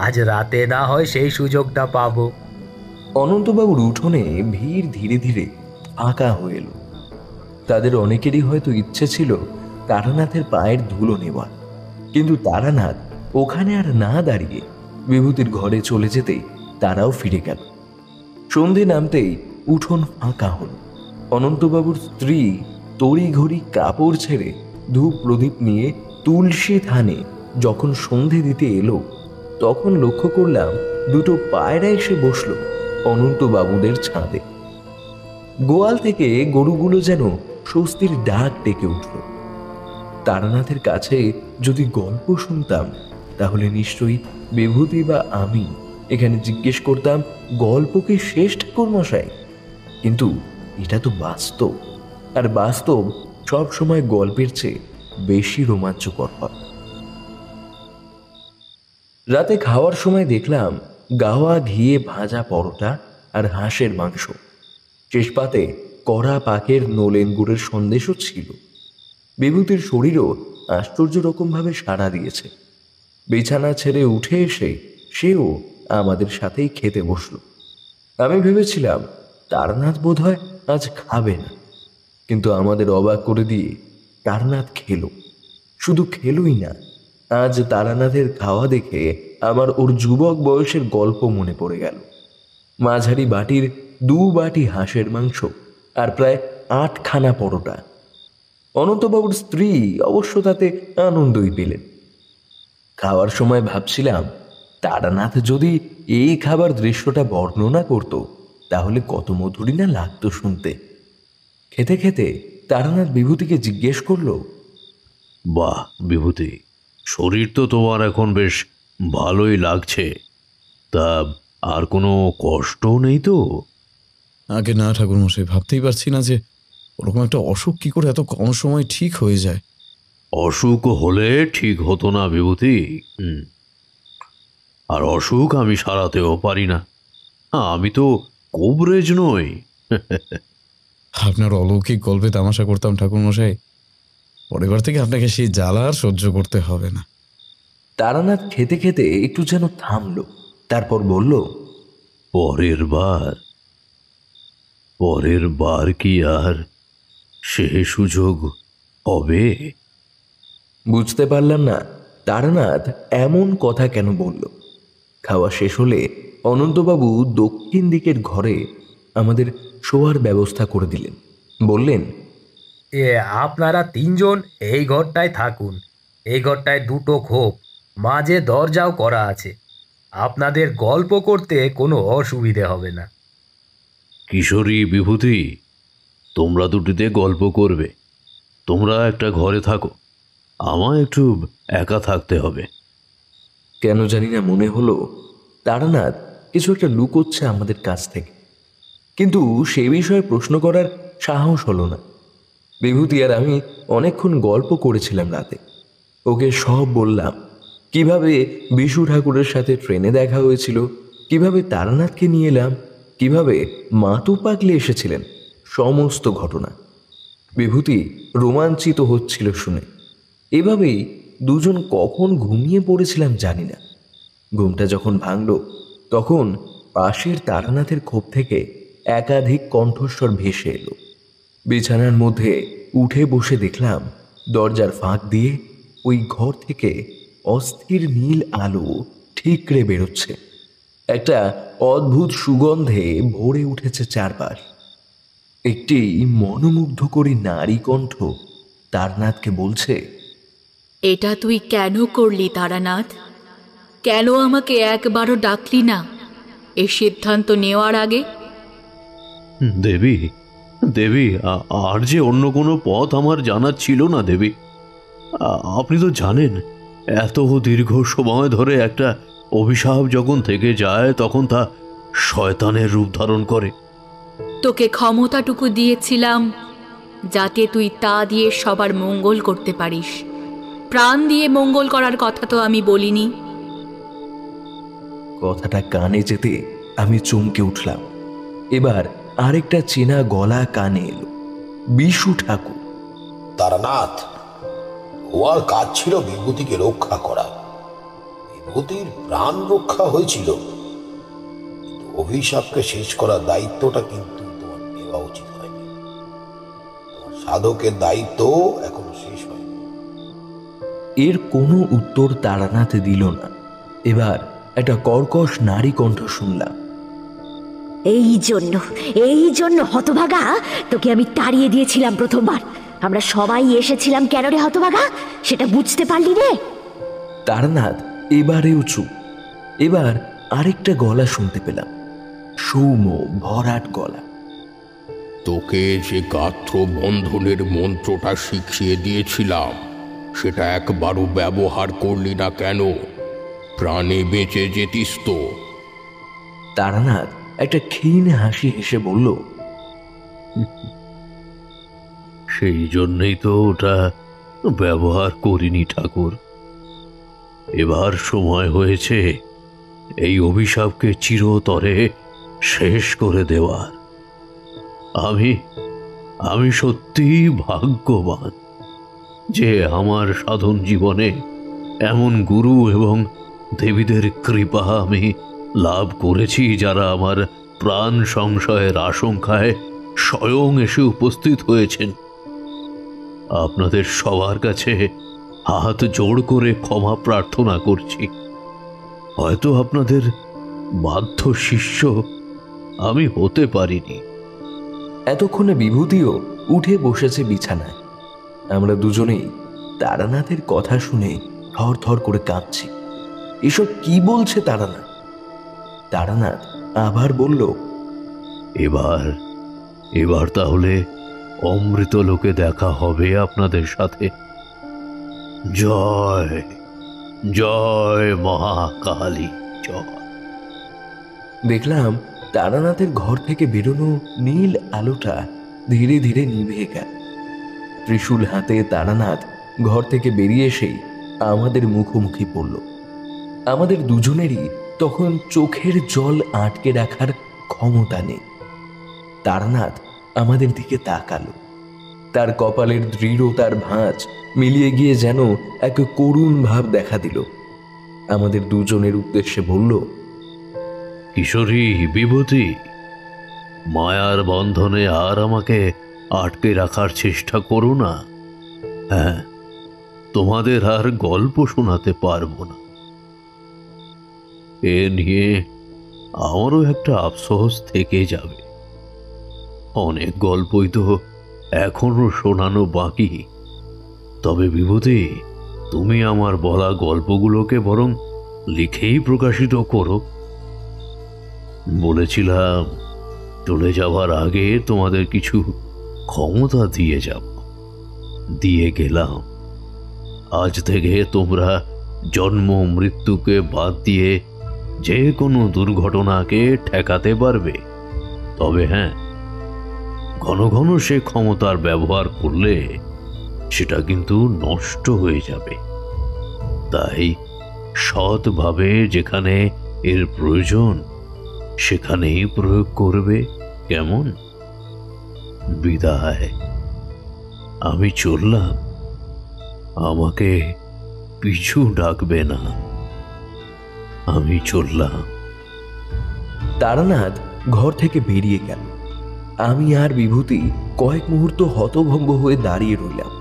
Speaker 4: আজ রাতে না হয় সেই সুযোগটা পাবো।
Speaker 2: অনন্তবাবুর উঠোনে ভিড় ধীরে ধীরে ফাঁকা হয়ে এলো। তাদের অনেকেরই হয়তো ইচ্ছে ছিল তারানাথের পায়ের ধুলো নেওয়া, কিন্তু তারানাথ ওখানে আর না দাঁড়িয়ে বিভূতির ঘরে চলে যেতেই তারাও ফিরে গেল। সন্ধে নামতেই উঠোন ফাঁকা হল। অনন্তবাবুর স্ত্রী তড়িঘড়ি কাপড় ছেড়ে ধূপ প্রদীপ নিয়ে তুলসী থানে যখন সন্ধে দিতে এলো, তখন লক্ষ্য করলাম দুটো পায়রা এসে বসল অনন্তবাবুদের ছাদে। গোয়াল থেকে গরুগুলো যেন স্বস্তির ডাক ডেকে উঠল। তারানাথের কাছে যদি গল্প শুনতাম, তাহলে নিশ্চয়ই বিভূতি বা আমি এখানে জিজ্ঞেস করতাম, গল্পকে শেষ ঠাকুর মশাই? কিন্তু এটা তো বাস্তব, আর বাস্তব সব সময় গল্পের চেয়ে বেশি রোমাঞ্চকর হয়। রাতে খাওয়ার সময় দেখলাম গাওয়া ঘিয়ে ভাজা পরোটা আর হাঁসের মাংস। শেষ পাতে কড়া পাকের নোলেন গুড়ের সন্দেশও ছিল। বিভূতির শরীরও আশ্চর্য রকমভাবে সাড়া দিয়েছে। বিছানা ছেড়ে উঠে এসে সেও আমাদের সাথেই খেতে বসল। আমি ভেবেছিলাম তারানাথ বোধহয় আজ খাবে না, কিন্তু আমাদের অবাক করে দিয়ে তারানাথ খেলো। শুধু খেলোই না, আজ তারানাথের খাওয়া দেখে আমার ওর যুবক বয়সের গল্প মনে পড়ে গেল। মাঝারি বাটির 2 বাটি হাঁসের মাংস আর প্রায় 8খানা পরোটা। অনন্তবাবুর স্ত্রী অবশ্য তাতে আনন্দই পেলেন। খাওয়ার সময় ভাবছিলাম, তারানাথ যদি এই খাবার দৃশ্যটা বর্ণনা করত, তাহলে কত মধুরই না লাগতো শুনতে। খেতে খেতে তারানাথ বিভূতিকে জিজ্ঞেস করলো,
Speaker 9: বাহ বিভূতি, শরীর তো তোমার এখন বেশ ভালোই লাগছে, তা আর কোনো কষ্ট নেই তো?
Speaker 5: আগে না ঠাকুরমশাই, ভাবতেই পারছি না যে ওরকম একটা অসুখ কি করে এত কম সময় ঠিক হয়ে যায়।
Speaker 9: অসুখ হলে ঠিক হতো না বিভূতি। আর অসুখ আমি সারাতেও পারি না, আমি তো কবরেজ নই।
Speaker 5: আপনার অলৌকিক গল্পে তামাশা করতাম ঠাকুরমশাই, পরের বার থেকে আপনাকে সেই জ্বালা আর সহ্য করতে হবে না।
Speaker 2: তারানাথ খেতে খেতে একটু যেন থামলো, তারপর বলল,
Speaker 9: পরের বার কি আর সে সুযোগ হবে?
Speaker 2: বুঝতে পারলাম না তারানাথ এমন কথা কেন বলল। খাওয়া শেষ হলে অনন্তবাবু দক্ষিণ দিকের ঘরে আমাদের শোয়ার ব্যবস্থা করে দিলেন। বললেন,
Speaker 4: আপনারা তিনজন এই ঘরটায় থাকুন। এই ঘরটায় দুটো খোপ, মাঝে দরজাও করা আছে। আপনাদের গল্প করতে কোনো অসুবিধে হবে না।
Speaker 9: কিশোরী বিভূতি, তোমরা দুটিতে গল্প করবে, তোমরা একটা ঘরে থাকো, আমায় একটু একা থাকতে হবে।
Speaker 2: কেন জানি না মনে হলো তারানাথ কিছু একটা লুকোচ্ছে আমাদের কাছ থেকে, কিন্তু সে বিষয়ে প্রশ্ন করার সাহস হলো না। বিভূতি আর আমি অনেকক্ষণ গল্প করেছিলাম রাতে। ওকে সব বললাম, কিভাবে বিশু ঠাকুরের সাথে ট্রেনে দেখা হয়েছিল, কিভাবে তারানাথকে নিয়ে এলাম, কিভাবে মাতু পাগলে এসেছিলেন, সমস্ত ঘটনা। বিভূতি রোমাঞ্চিত হচ্ছিল শুনে। এভাবেই দুজন কখন ঘুমিয়ে পড়েছিলাম জানি না। ঘুমটা যখন ভাঙল, তখন পাশের তারানাথের খোপ থেকে একাধিক কণ্ঠস্বর ভেসে এলো। বিছানার মধ্যে উঠে বসে দেখলাম দরজার ফাঁক দিয়ে ওই ঘর থেকে অস্থির নীল আলো ঠিকরে বেরোচ্ছে। একটা অদ্ভুত সুগন্ধে ভরে উঠেছে চারপাশ। একটি মনোমুগ্ধকরী নারী কণ্ঠ তারানাথকে বলছে,
Speaker 10: এটা তুই কেন করলি তারানাথ? কেন আমাকে একবারও ডাকলি না এই সিদ্ধান্ত নেওয়ার আগে?
Speaker 9: দেবী দেবী, আর যে অন্য কোনো পথ আমার জানা ছিল না দেবী। আপনি তো জানেন, এত দীর্ঘ সময় ধরে একটা অভিশাপ যখন থেকে যায় তখন তা শয়তানের রূপ ধারণ করে।
Speaker 10: তোকে ক্ষমতাটুকু দিয়েছিলাম যাতে তুই তা দিয়ে সবার মঙ্গল করতে পারিস। প্রাণ দিয়ে মঙ্গল করার কথা তো আমি বলিনি।
Speaker 2: কথাটা কানে যেতে আমি চমকে উঠলাম। এবার আরেকটা চেনা গলা কানে এলো, বিশু ঠাকুর।
Speaker 3: তারানাথ, ওর কাজ ছিল বিভূতিকে রক্ষা করা। বিভূতির প্রাণ রক্ষা হয়েছিল, কিন্তু অভিশাপকে শেষ করার দায়িত্বটা কিন্তু তোমার নেওয়া উচিত হয়নি। তোমার সাধকের দায়িত্ব এখনো শেষ হয়নি।
Speaker 2: এর কোনো উত্তর তারানাথ দিল না। এবার একটা কর্কশ নারী কণ্ঠ শুনলাম,
Speaker 11: এই জন্য হতভাগা তোকে আমি তাড়িয়ে দিয়েছিলাম প্রথমবার। আমরা সবাই এসেছিলাম কেন রে হতভাগা, সেটা বুঝতে পারলি রে?
Speaker 2: তারানাথ এবারেও চুপ। এবার আরেকটা গলা শুনতে পেলাম, সৌম ভরাট গলা।
Speaker 13: তোকে যে গাত্র বন্ধনের মন্ত্রটা শিখিয়ে দিয়েছিলাম সেটা একবারও ব্যবহার করলি না কেন? প্রাণে বেঁচে যেতিস তো।
Speaker 2: তারানাথ একটা ক্ষীণ হাসি হেসে বলল,
Speaker 9: সেই জন্যই তো ওটা ব্যবহার করিনি ঠাকুর। এবার সময় হয়েছে এই অভিশাপকে চিরতরে শেষ করে দেওয়ার। আমি সত্যিই ভাগ্যবান যে আমার সাধন জীবনে এমন গুরু এবং দেবীদের কৃপা আমি লাভ করেছি, যারা আমার প্রাণ সংশয়ের আশঙ্কায় স্বয়ং এসে উপস্থিত হয়েছেন। আপনাদের সবার কাছে হাত জোড় করে ক্ষমা প্রার্থনা করছি। হয়তো আপনাদের বাধ্য শিষ্য আমি হতে পারিনি।
Speaker 2: এতক্ষণে বিভূতিও উঠে বসেছে বিছানায়। আমরা দুজনেই তারানাথের কথা শুনে থর থর করে কাঁপছি। এসব কি বলছে তারানাথ? তারানাথ আবার বলল,
Speaker 9: এবার তাহলে অমৃত লোকে দেখা হবে আপনাদের সাথে। জয় জয় মহাকালী জয়।
Speaker 2: দেখলাম তারানাথের ঘর থেকে বেরোনো নীল আলোটা ধীরে ধীরে নিভে গেল। ত্রিশূল হাতে তারানাথ ঘর থেকে বেরিয়ে এসেই আমাদের মুখোমুখি পড়ল। আমাদের দুজনেরই তখন চোখের জল আটকে রাখার ক্ষমতা নেই। তারানাথ আমাদের দিকে তাকালো। তার কপালের দৃঢ়তার ভাঁজ মিলিয়ে গিয়ে যেন এক করুণ ভাব দেখা দিল। আমাদের দুজনের উদ্দেশ্যে বলল,
Speaker 9: কিশোরী বিভূতি, মায়ার বন্ধনে আর আমাকে আটকে রাখার চেষ্টা করো না। হ্যাঁ, তোমাদের আর গল্প শোনাতে পারবো না। এ নিয়ে আমারও একটা আফসোস থেকে যাবে। অনেক গল্পই তো এখনো শোনানো বাকি। তবে বিভূতি, তুমি আমার বলা গল্পগুলোকে বরং লিখেই প্রকাশিত করো। বলেছিলাম চলে যাওয়ার আগে তোমাদের কিছু ক্ষমতা দিয়ে যাব, দিয়ে গেলাম। আজ থেকে তোমরা জন্ম মৃত্যুকে বাদ দিয়ে যে কোনো দুর্ঘটনাকে ঠেকাতে পারবে। তবে হ্যাঁ, ঘন ঘন সে ক্ষমতার ব্যবহার করলে সেটা কিন্তু নষ্ট হয়ে যাবে। তাই সৎভাবে যেখানে এর প্রয়োজন সেখানেই প্রয়োগ করবে। কেমন? বিদায়, আমি চললাম। আমাকে পিছু ডাকবে না, আমি চললাম।
Speaker 2: তারানাথ ঘর থেকে বেরিয়ে গেল। আমি আর বিভূতি কয়েক মুহূর্ত হতভম্ব হয়ে দাঁড়িয়ে রইলাম।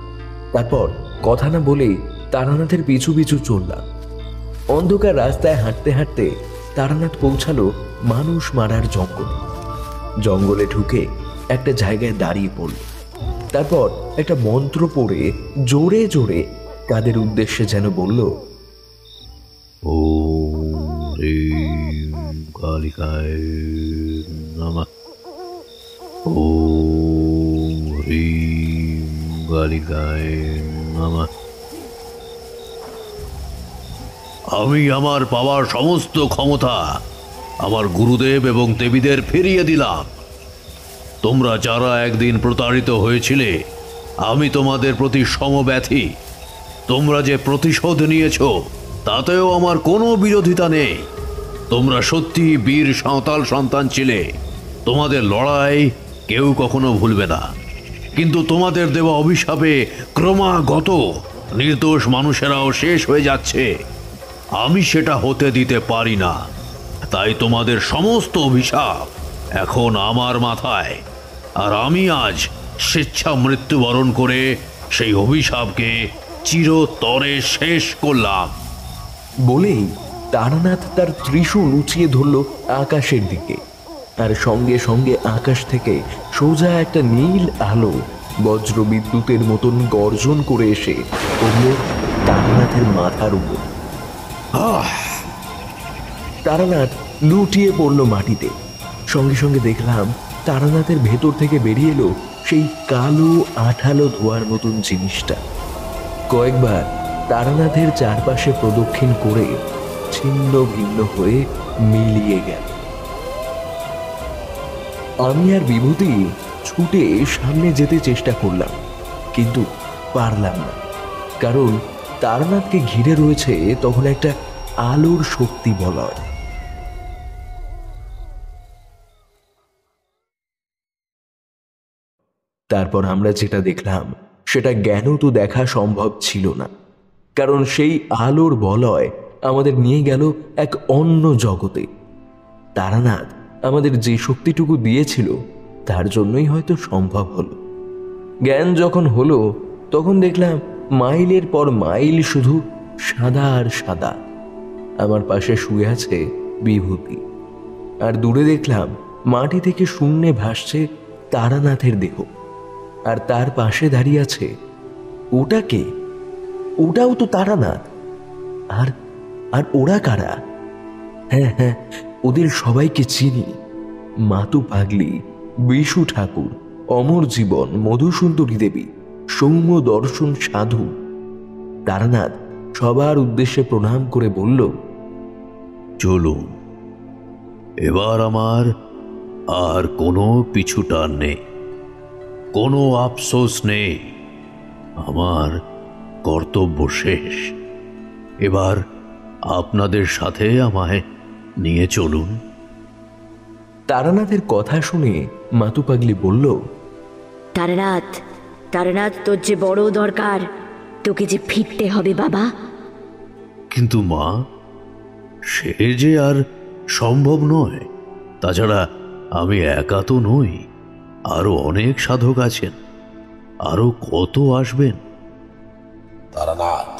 Speaker 2: তারপর কথা না বলে তারানাথের পিছু পিছু চললাম। অন্ধকার রাস্তায় হাঁটতে হাঁটতে তারানাথ পৌঁছালো মানুষ মারার জঙ্গলে। জঙ্গলে ঢুকে একটা জায়গায় দাঁড়িয়ে পড়ল। তারপর একটা মন্ত্র পড়ে জোরে জোরে তাদের উদ্দেশ্যে যেন বলল,
Speaker 9: ওম হ্রিম কালিকায় নমঃ, ওম হ্রিম কালিকায় নমঃ। আমি আমার পাওয়ার সমস্ত ক্ষমতা আমার গুরুদেব এবং দেবীদের ফিরিয়ে দিলাম। তোমরা যারা একদিন প্রতারিত হয়েছিলে, আমি তোমাদের প্রতি সমব্যথী। তোমরা যে প্রতিশোধ নিয়েছ তাতেও আমার কোনো বিরোধিতা নেই। তোমরা সত্যি বীর সাঁওতাল সন্তান ছিলে। তোমাদের লড়াই কেউ কখনো ভুলবে না। কিন্তু তোমাদের দেওয়া অভিশাপে ক্রমাগত নির্দোষ মানুষেরাও শেষ হয়ে যাচ্ছে। আমি সেটা হতে দিতে পারি না। তাই তোমাদের সমস্ত অভিশাপ এখন আমার মাথায়, আর আমি আজ স্বেচ্ছা মৃত্যুবরণ করে সেই অভিশাপকে চিরতরে শেষ করলাম।
Speaker 2: বলেই তারানাথ তার ত্রিশূল উঁচিয়ে ধরল আকাশের দিকে। আর সঙ্গে সঙ্গে আকাশ থেকে সোজা একটা নীল আলো বজ্র বিদ্যুতের মতন গর্জন করে এসে পড়ল তারানাথের মাথার উপর। তারানাথ লুটিয়ে পড়ল মাটিতে। সঙ্গে সঙ্গে দেখলাম তারানাথের ভেতর থেকে বেরিয়ে এলো সেই কালো আঠালো ধোয়ার মতন জিনিসটা। কয়েকবার তারানাথের চারপাশে প্রদক্ষিণ করে ছিন্ন ভিন্ন হয়ে মিলিয়ে গেল। আমি আর বিভূতি ছুটে সামনে যেতে চেষ্টা করলাম, কিন্তু পারলাম না। কারণ তারানাথকে ঘিরে রয়েছে তখন একটা আলোর শক্তি বলয়। তারপর আমরা যেটা দেখলাম সেটা জ্ঞানও তো দেখা সম্ভব ছিল না। কারণ সেই আলোর বলয় আমাদের নিয়ে গেল এক অন্য জগতে। তারানাথ আমাদের যে শক্তিটুকু দিয়েছিল তার জন্যই হয়তো সম্ভব হলো। জ্ঞান যখন হলো তখন দেখলাম মাইলের পর মাইল শুধু সাদা আর সাদা। আমার পাশে শুয়ে আছে বিভূতি, আর দূরে দেখলাম মাটি থেকে শূন্যে ভাসছে তারানাথের দেহ। আর তার পাশে দাঁড়িয়ে আছে ওটাকে, ওটাও তো তারানাথ। আর আর ওরা কারা? হ্যাঁ হ্যাঁ, ওদের সবাইকে চিনি। মাতু পাগলি, বিশু ঠাকুর, অমর জীবন, মধুসুন্দরী দেবী, সৌম্য দর্শন সাধু। তারানাথ সবার উদ্দেশ্যে প্রণাম করে বলল,
Speaker 9: চলুন, এবার আমার আর কোনো পিছুটান নেই, কোনো আফসোস নেই। আমার কর্তব্য শেষ। এবার আপনাদের সাথে আমায় নিয়ে চলুন।
Speaker 2: তারানাথের কথা শুনে মাতু পাগলি বলল,
Speaker 11: তারানাথ, তারানাথ, তোর যে বড় দরকার, তোকে যে ফিরতে হবে বাবা।
Speaker 9: কিন্তু মা, সে যে আর সম্ভব নয়। তাছাড়া আমি একা তো নই, আরো অনেক সাধক আছেন, আরো কত আসবেন।
Speaker 3: তারানাথ,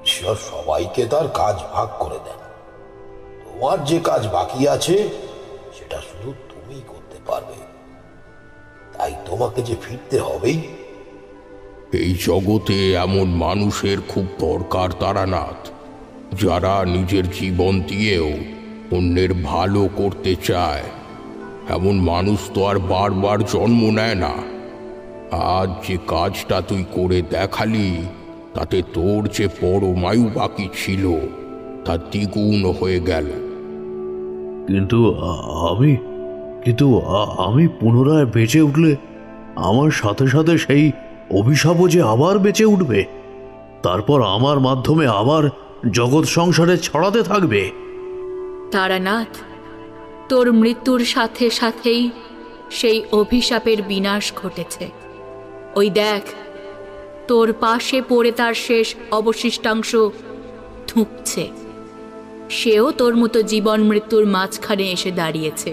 Speaker 3: ঈশ্বর সবাইকে তার কাজ ভাগ করে দেন। তোমার যে কাজ বাকি আছে সেটা শুধু তুমি করতে পারবে, তাই তোমাকে যে ফিরতে হবেই।
Speaker 13: এই জগতে এমন মানুষের খুব দরকার তারানাথ, যারা নিজের জীবন দিয়েও অন্যের ভালো করতে চায়। এমন মানুষ তো আর বারবার জন্ম নেয় না। আজ যে কাজটা তুই করে দেখালি, তাতে তোর যে পরমায়ু বাকি ছিল তা দ্বিগুণ হয়ে গেল।
Speaker 9: কিন্তু আমি পুনরায় বেঁচে উঠলে আমার সাথে সাথে সেই অভিশাপও যে আবার বেঁচে উঠবে, তারপর আমার মাধ্যমে আবার জগৎ সংসারে ছড়াতে থাকবে।
Speaker 10: তারানাথ, তোর মৃত্যুর সাথে সাথেই সেই অভিশাপের বিনাশ ঘটেছে। ওই দেখ, তোর পাশে পড়ে তার শেষ অবশিষ্টাংশ ধুঁকছে। সেও তোর মতো জীবন মৃত্যুর মাঝখানে এসে দাঁড়িয়েছে।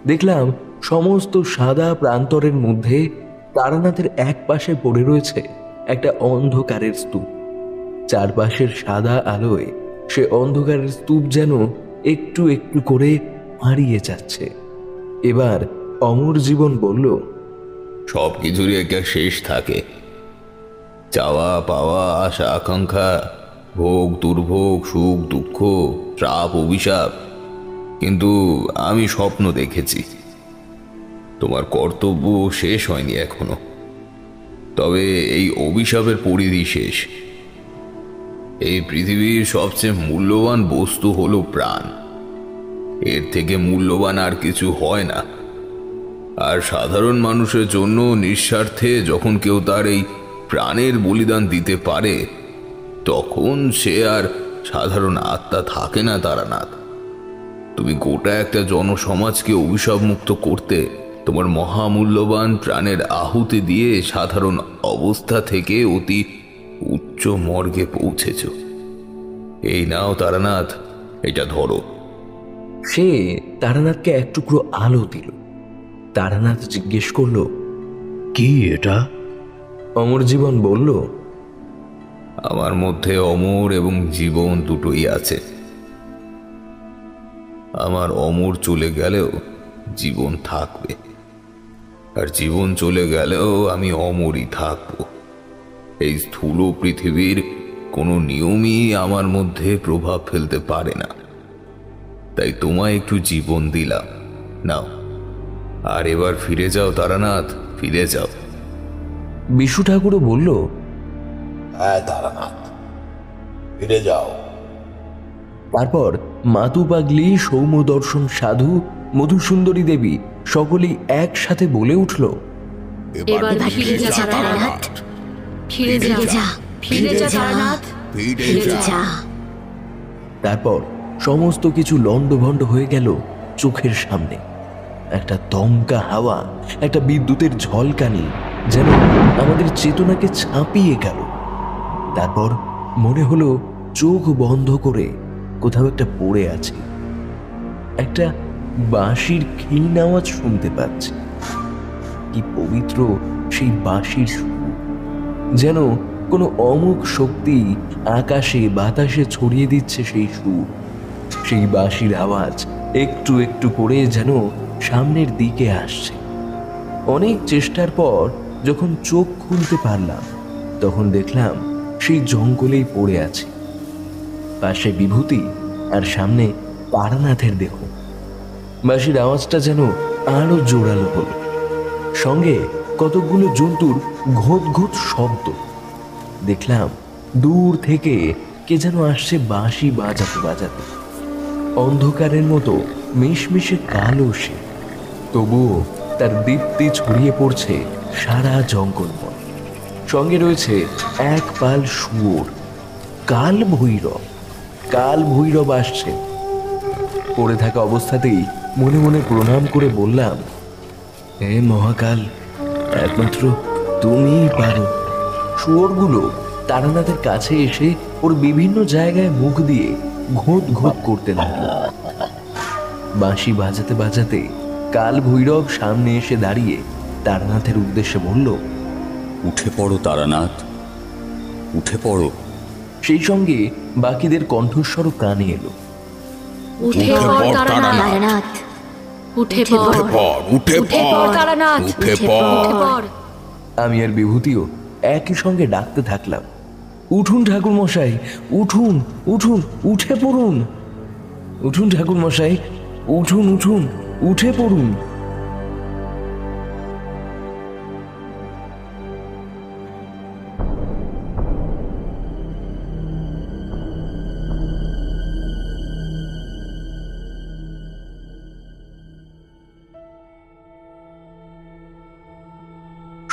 Speaker 2: দেখলাম সমস্ত সাদা প্রান্তরের মধ্যে তারানাথের এক পাশে পড়ে রয়েছে একটা অন্ধকারের স্তূপ। চারপাশের সাদা আলোয় সে অন্ধকারের স্তূপ যেন একটু একটু করে হারিয়ে যাচ্ছে। এবার অমর জীবন বলল,
Speaker 14: সব কিছুরই একটা শেষ থাকে। চাওয়া পাওয়া, আশা আকাঙ্ক্ষা, ভোগ দুর্ভোগ, সুখ দুঃখ, শ্রাপ অভিশাপ। কিন্তু আমি স্বপ্ন দেখেছি, তোমার কর্তব্য শেষ হয়নি এখনো। তবে এই অভিশাপের পরিধি শেষ। এই পৃথিবীর সবচেয়ে মূল্যবান বস্তু হলো প্রাণ। এর থেকে মূল্যবান আর কিছু হয় না। আর সাধারণ মানুষের জন্য নিঃস্বার্থে যখন কেউ তার এই প্রাণের বলিদান দিতে পারে, তখন সে আর সাধারণ আত্মা থাকে না তারানাথ। তুমি গোটা একটা জনসমাজকে অভিশাপ মুক্ত করতে তোমার মহামূল্যবান প্রাণের আহুতি দিয়ে সাধারণ অবস্থা থেকে অতি উচ্চ মর্গে পৌঁছেছ। এই নাও তারানাথ, এটা ধরো।
Speaker 2: সে তারানাথকে এক টুকরো আলো দিল। তারানাথ জিজ্ঞেস করল,
Speaker 9: কি এটা?
Speaker 2: অমর জীবন বলল,
Speaker 14: আমার মধ্যে অমর এবং জীবন দুটোই আছে। আমার অমর চলে গেলেও জীবন থাকবে, আর জীবন চলে গেলেও আমি অমরই থাকব। এই স্থূল পৃথিবীর কোনো নিয়মই আমার মধ্যে প্রভাব ফেলতে পারে না। তাই তোমায় একটু জীবন দিলাম, নাও। আর এবার ফিরে যাও তারানাথ, ফিরে যাও।
Speaker 2: বিশু ঠাকুরও বলল,
Speaker 3: হ্যাঁ তারানাথ, ফিরে যাও।
Speaker 2: তারপর মাতু পাগলি, সৌম্য দর্শন সাধু, মধুসুন্দরী দেবী সকলেই একসাথে বলে উঠল,
Speaker 11: এবার ফিরে যা তারানাথ, ফিরে যা, ফিরে যা তারানাথ, ফিরে যা।
Speaker 2: তারপর সমস্ত কিছু লণ্ডভণ্ড হয়ে গেল চোখের সামনে। একটা দমকা হাওয়া, একটা বিদ্যুতের ঝলকানি যেন আমাদের চেতনাকে ছাপিয়ে গেল। তারপর মনে হলো চোখ বন্ধ করে কোথাও একটা পড়ে আছে। একটা বাঁশির ক্ষীণ আওয়াজ শুনতে পাচ্ছি। কি পবিত্র সেই বাঁশির সুর! যেন কোনো অমোঘ শক্তি আকাশে বাতাসে ছড়িয়ে দিচ্ছে সেই সুর। সেই বাঁশির আওয়াজ একটু একটু করে যেন সামনের দিকে আসছে। অনেক চেষ্টার পর যখন চোখ খুলতে পারলাম, তখন দেখলাম সেই জঙ্গলেই পড়ে আছে। পাশে বিভূতি আর সামনে তারানাথের দেহ। বাঁশির আওয়াজটা যেন আরো জোরালো হলো, সঙ্গে কতকগুলো জন্তুর ঘোত ঘোত শব্দ। দেখলাম দূর থেকে কে যেন আসছে বাঁশি বাজাতে বাজাতে। অন্ধকারের মতো মিশমিশে কালো সে, তবুও তার দীপ্তি ছড়িয়ে পড়ছে সারা জঙ্গলময়। সঙ্গে রয়েছে এক পাল শুয়োর। কাল ভৈরব আসছে। পড়ে থাকা অবস্থাতেই মনে মনে প্রণাম করে বললাম, হে মহাকাল, একমাত্র তুমিই পারো। শুয়োরগুলো তারানাথের কাছে এসে ওর বিভিন্ন জায়গায় মুখ দিয়ে ঘোঁত ঘোঁত করতে লাগলো। বাঁশি বাজাতে বাজাতে কাল ভৈরব সামনে এসে দাঁড়িয়ে তারানাথের উদ্দেশ্যে বলল,
Speaker 1: উঠে পড়ো তারানাথ, উঠে পড়ো।
Speaker 2: সেই সঙ্গে বাকিদের কণ্ঠস্বর কানে এলো,
Speaker 10: উঠে পড় তারানাথ, উঠে পড়, উঠে পড় তারানাথ, উঠে পড়।
Speaker 2: আমি আর বিভূতিও একই সঙ্গে ডাকতে থাকলাম, উঠুন ঠাকুর মশাই, উঠুন উঠুন, উঠে পড়ুন, উঠুন ঠাকুর মশাই, উঠুন উঠুন, উঠে পড়ুন।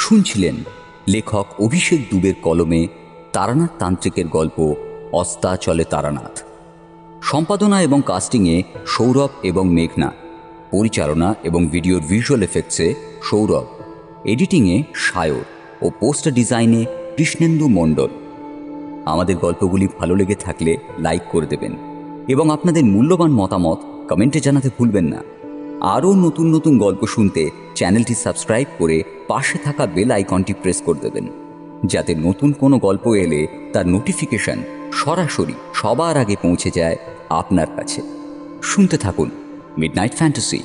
Speaker 1: শুনছিলেন লেখক অভিষেক দুবের কলমে তারানাথ তান্ত্রিকের গল্প অস্তাচলে তারানাথ। সম্পাদনা এবং কাস্টিংয়ে সৌরভ এবং মেঘনা, পরিচালনা এবং ভিডিওর ভিজুয়াল এফেক্টসে সৌরভ, এডিটিংয়ে সায়র ও পোস্টার ডিজাইনে কৃষ্ণেন্দু মণ্ডল। আমাদের গল্পগুলি ভালো লেগে থাকলে লাইক করে দেবেন এবং আপনাদের মূল্যবান মতামত কমেন্টে জানাতে ভুলবেন না। আরও নতুন নতুন গল্প শুনতে চ্যানেলটি সাবস্ক্রাইব করে পাশে থাকা বেল আইকনটি প্রেস করে দেবেন, যাতে নতুন কোনো গল্প এলে তার নোটিফিকেশন সরাসরি সবার আগে পৌঁছে যায় আপনার কাছে। শুনতে থাকুন মিডনাইট ফ্যান্টাসি।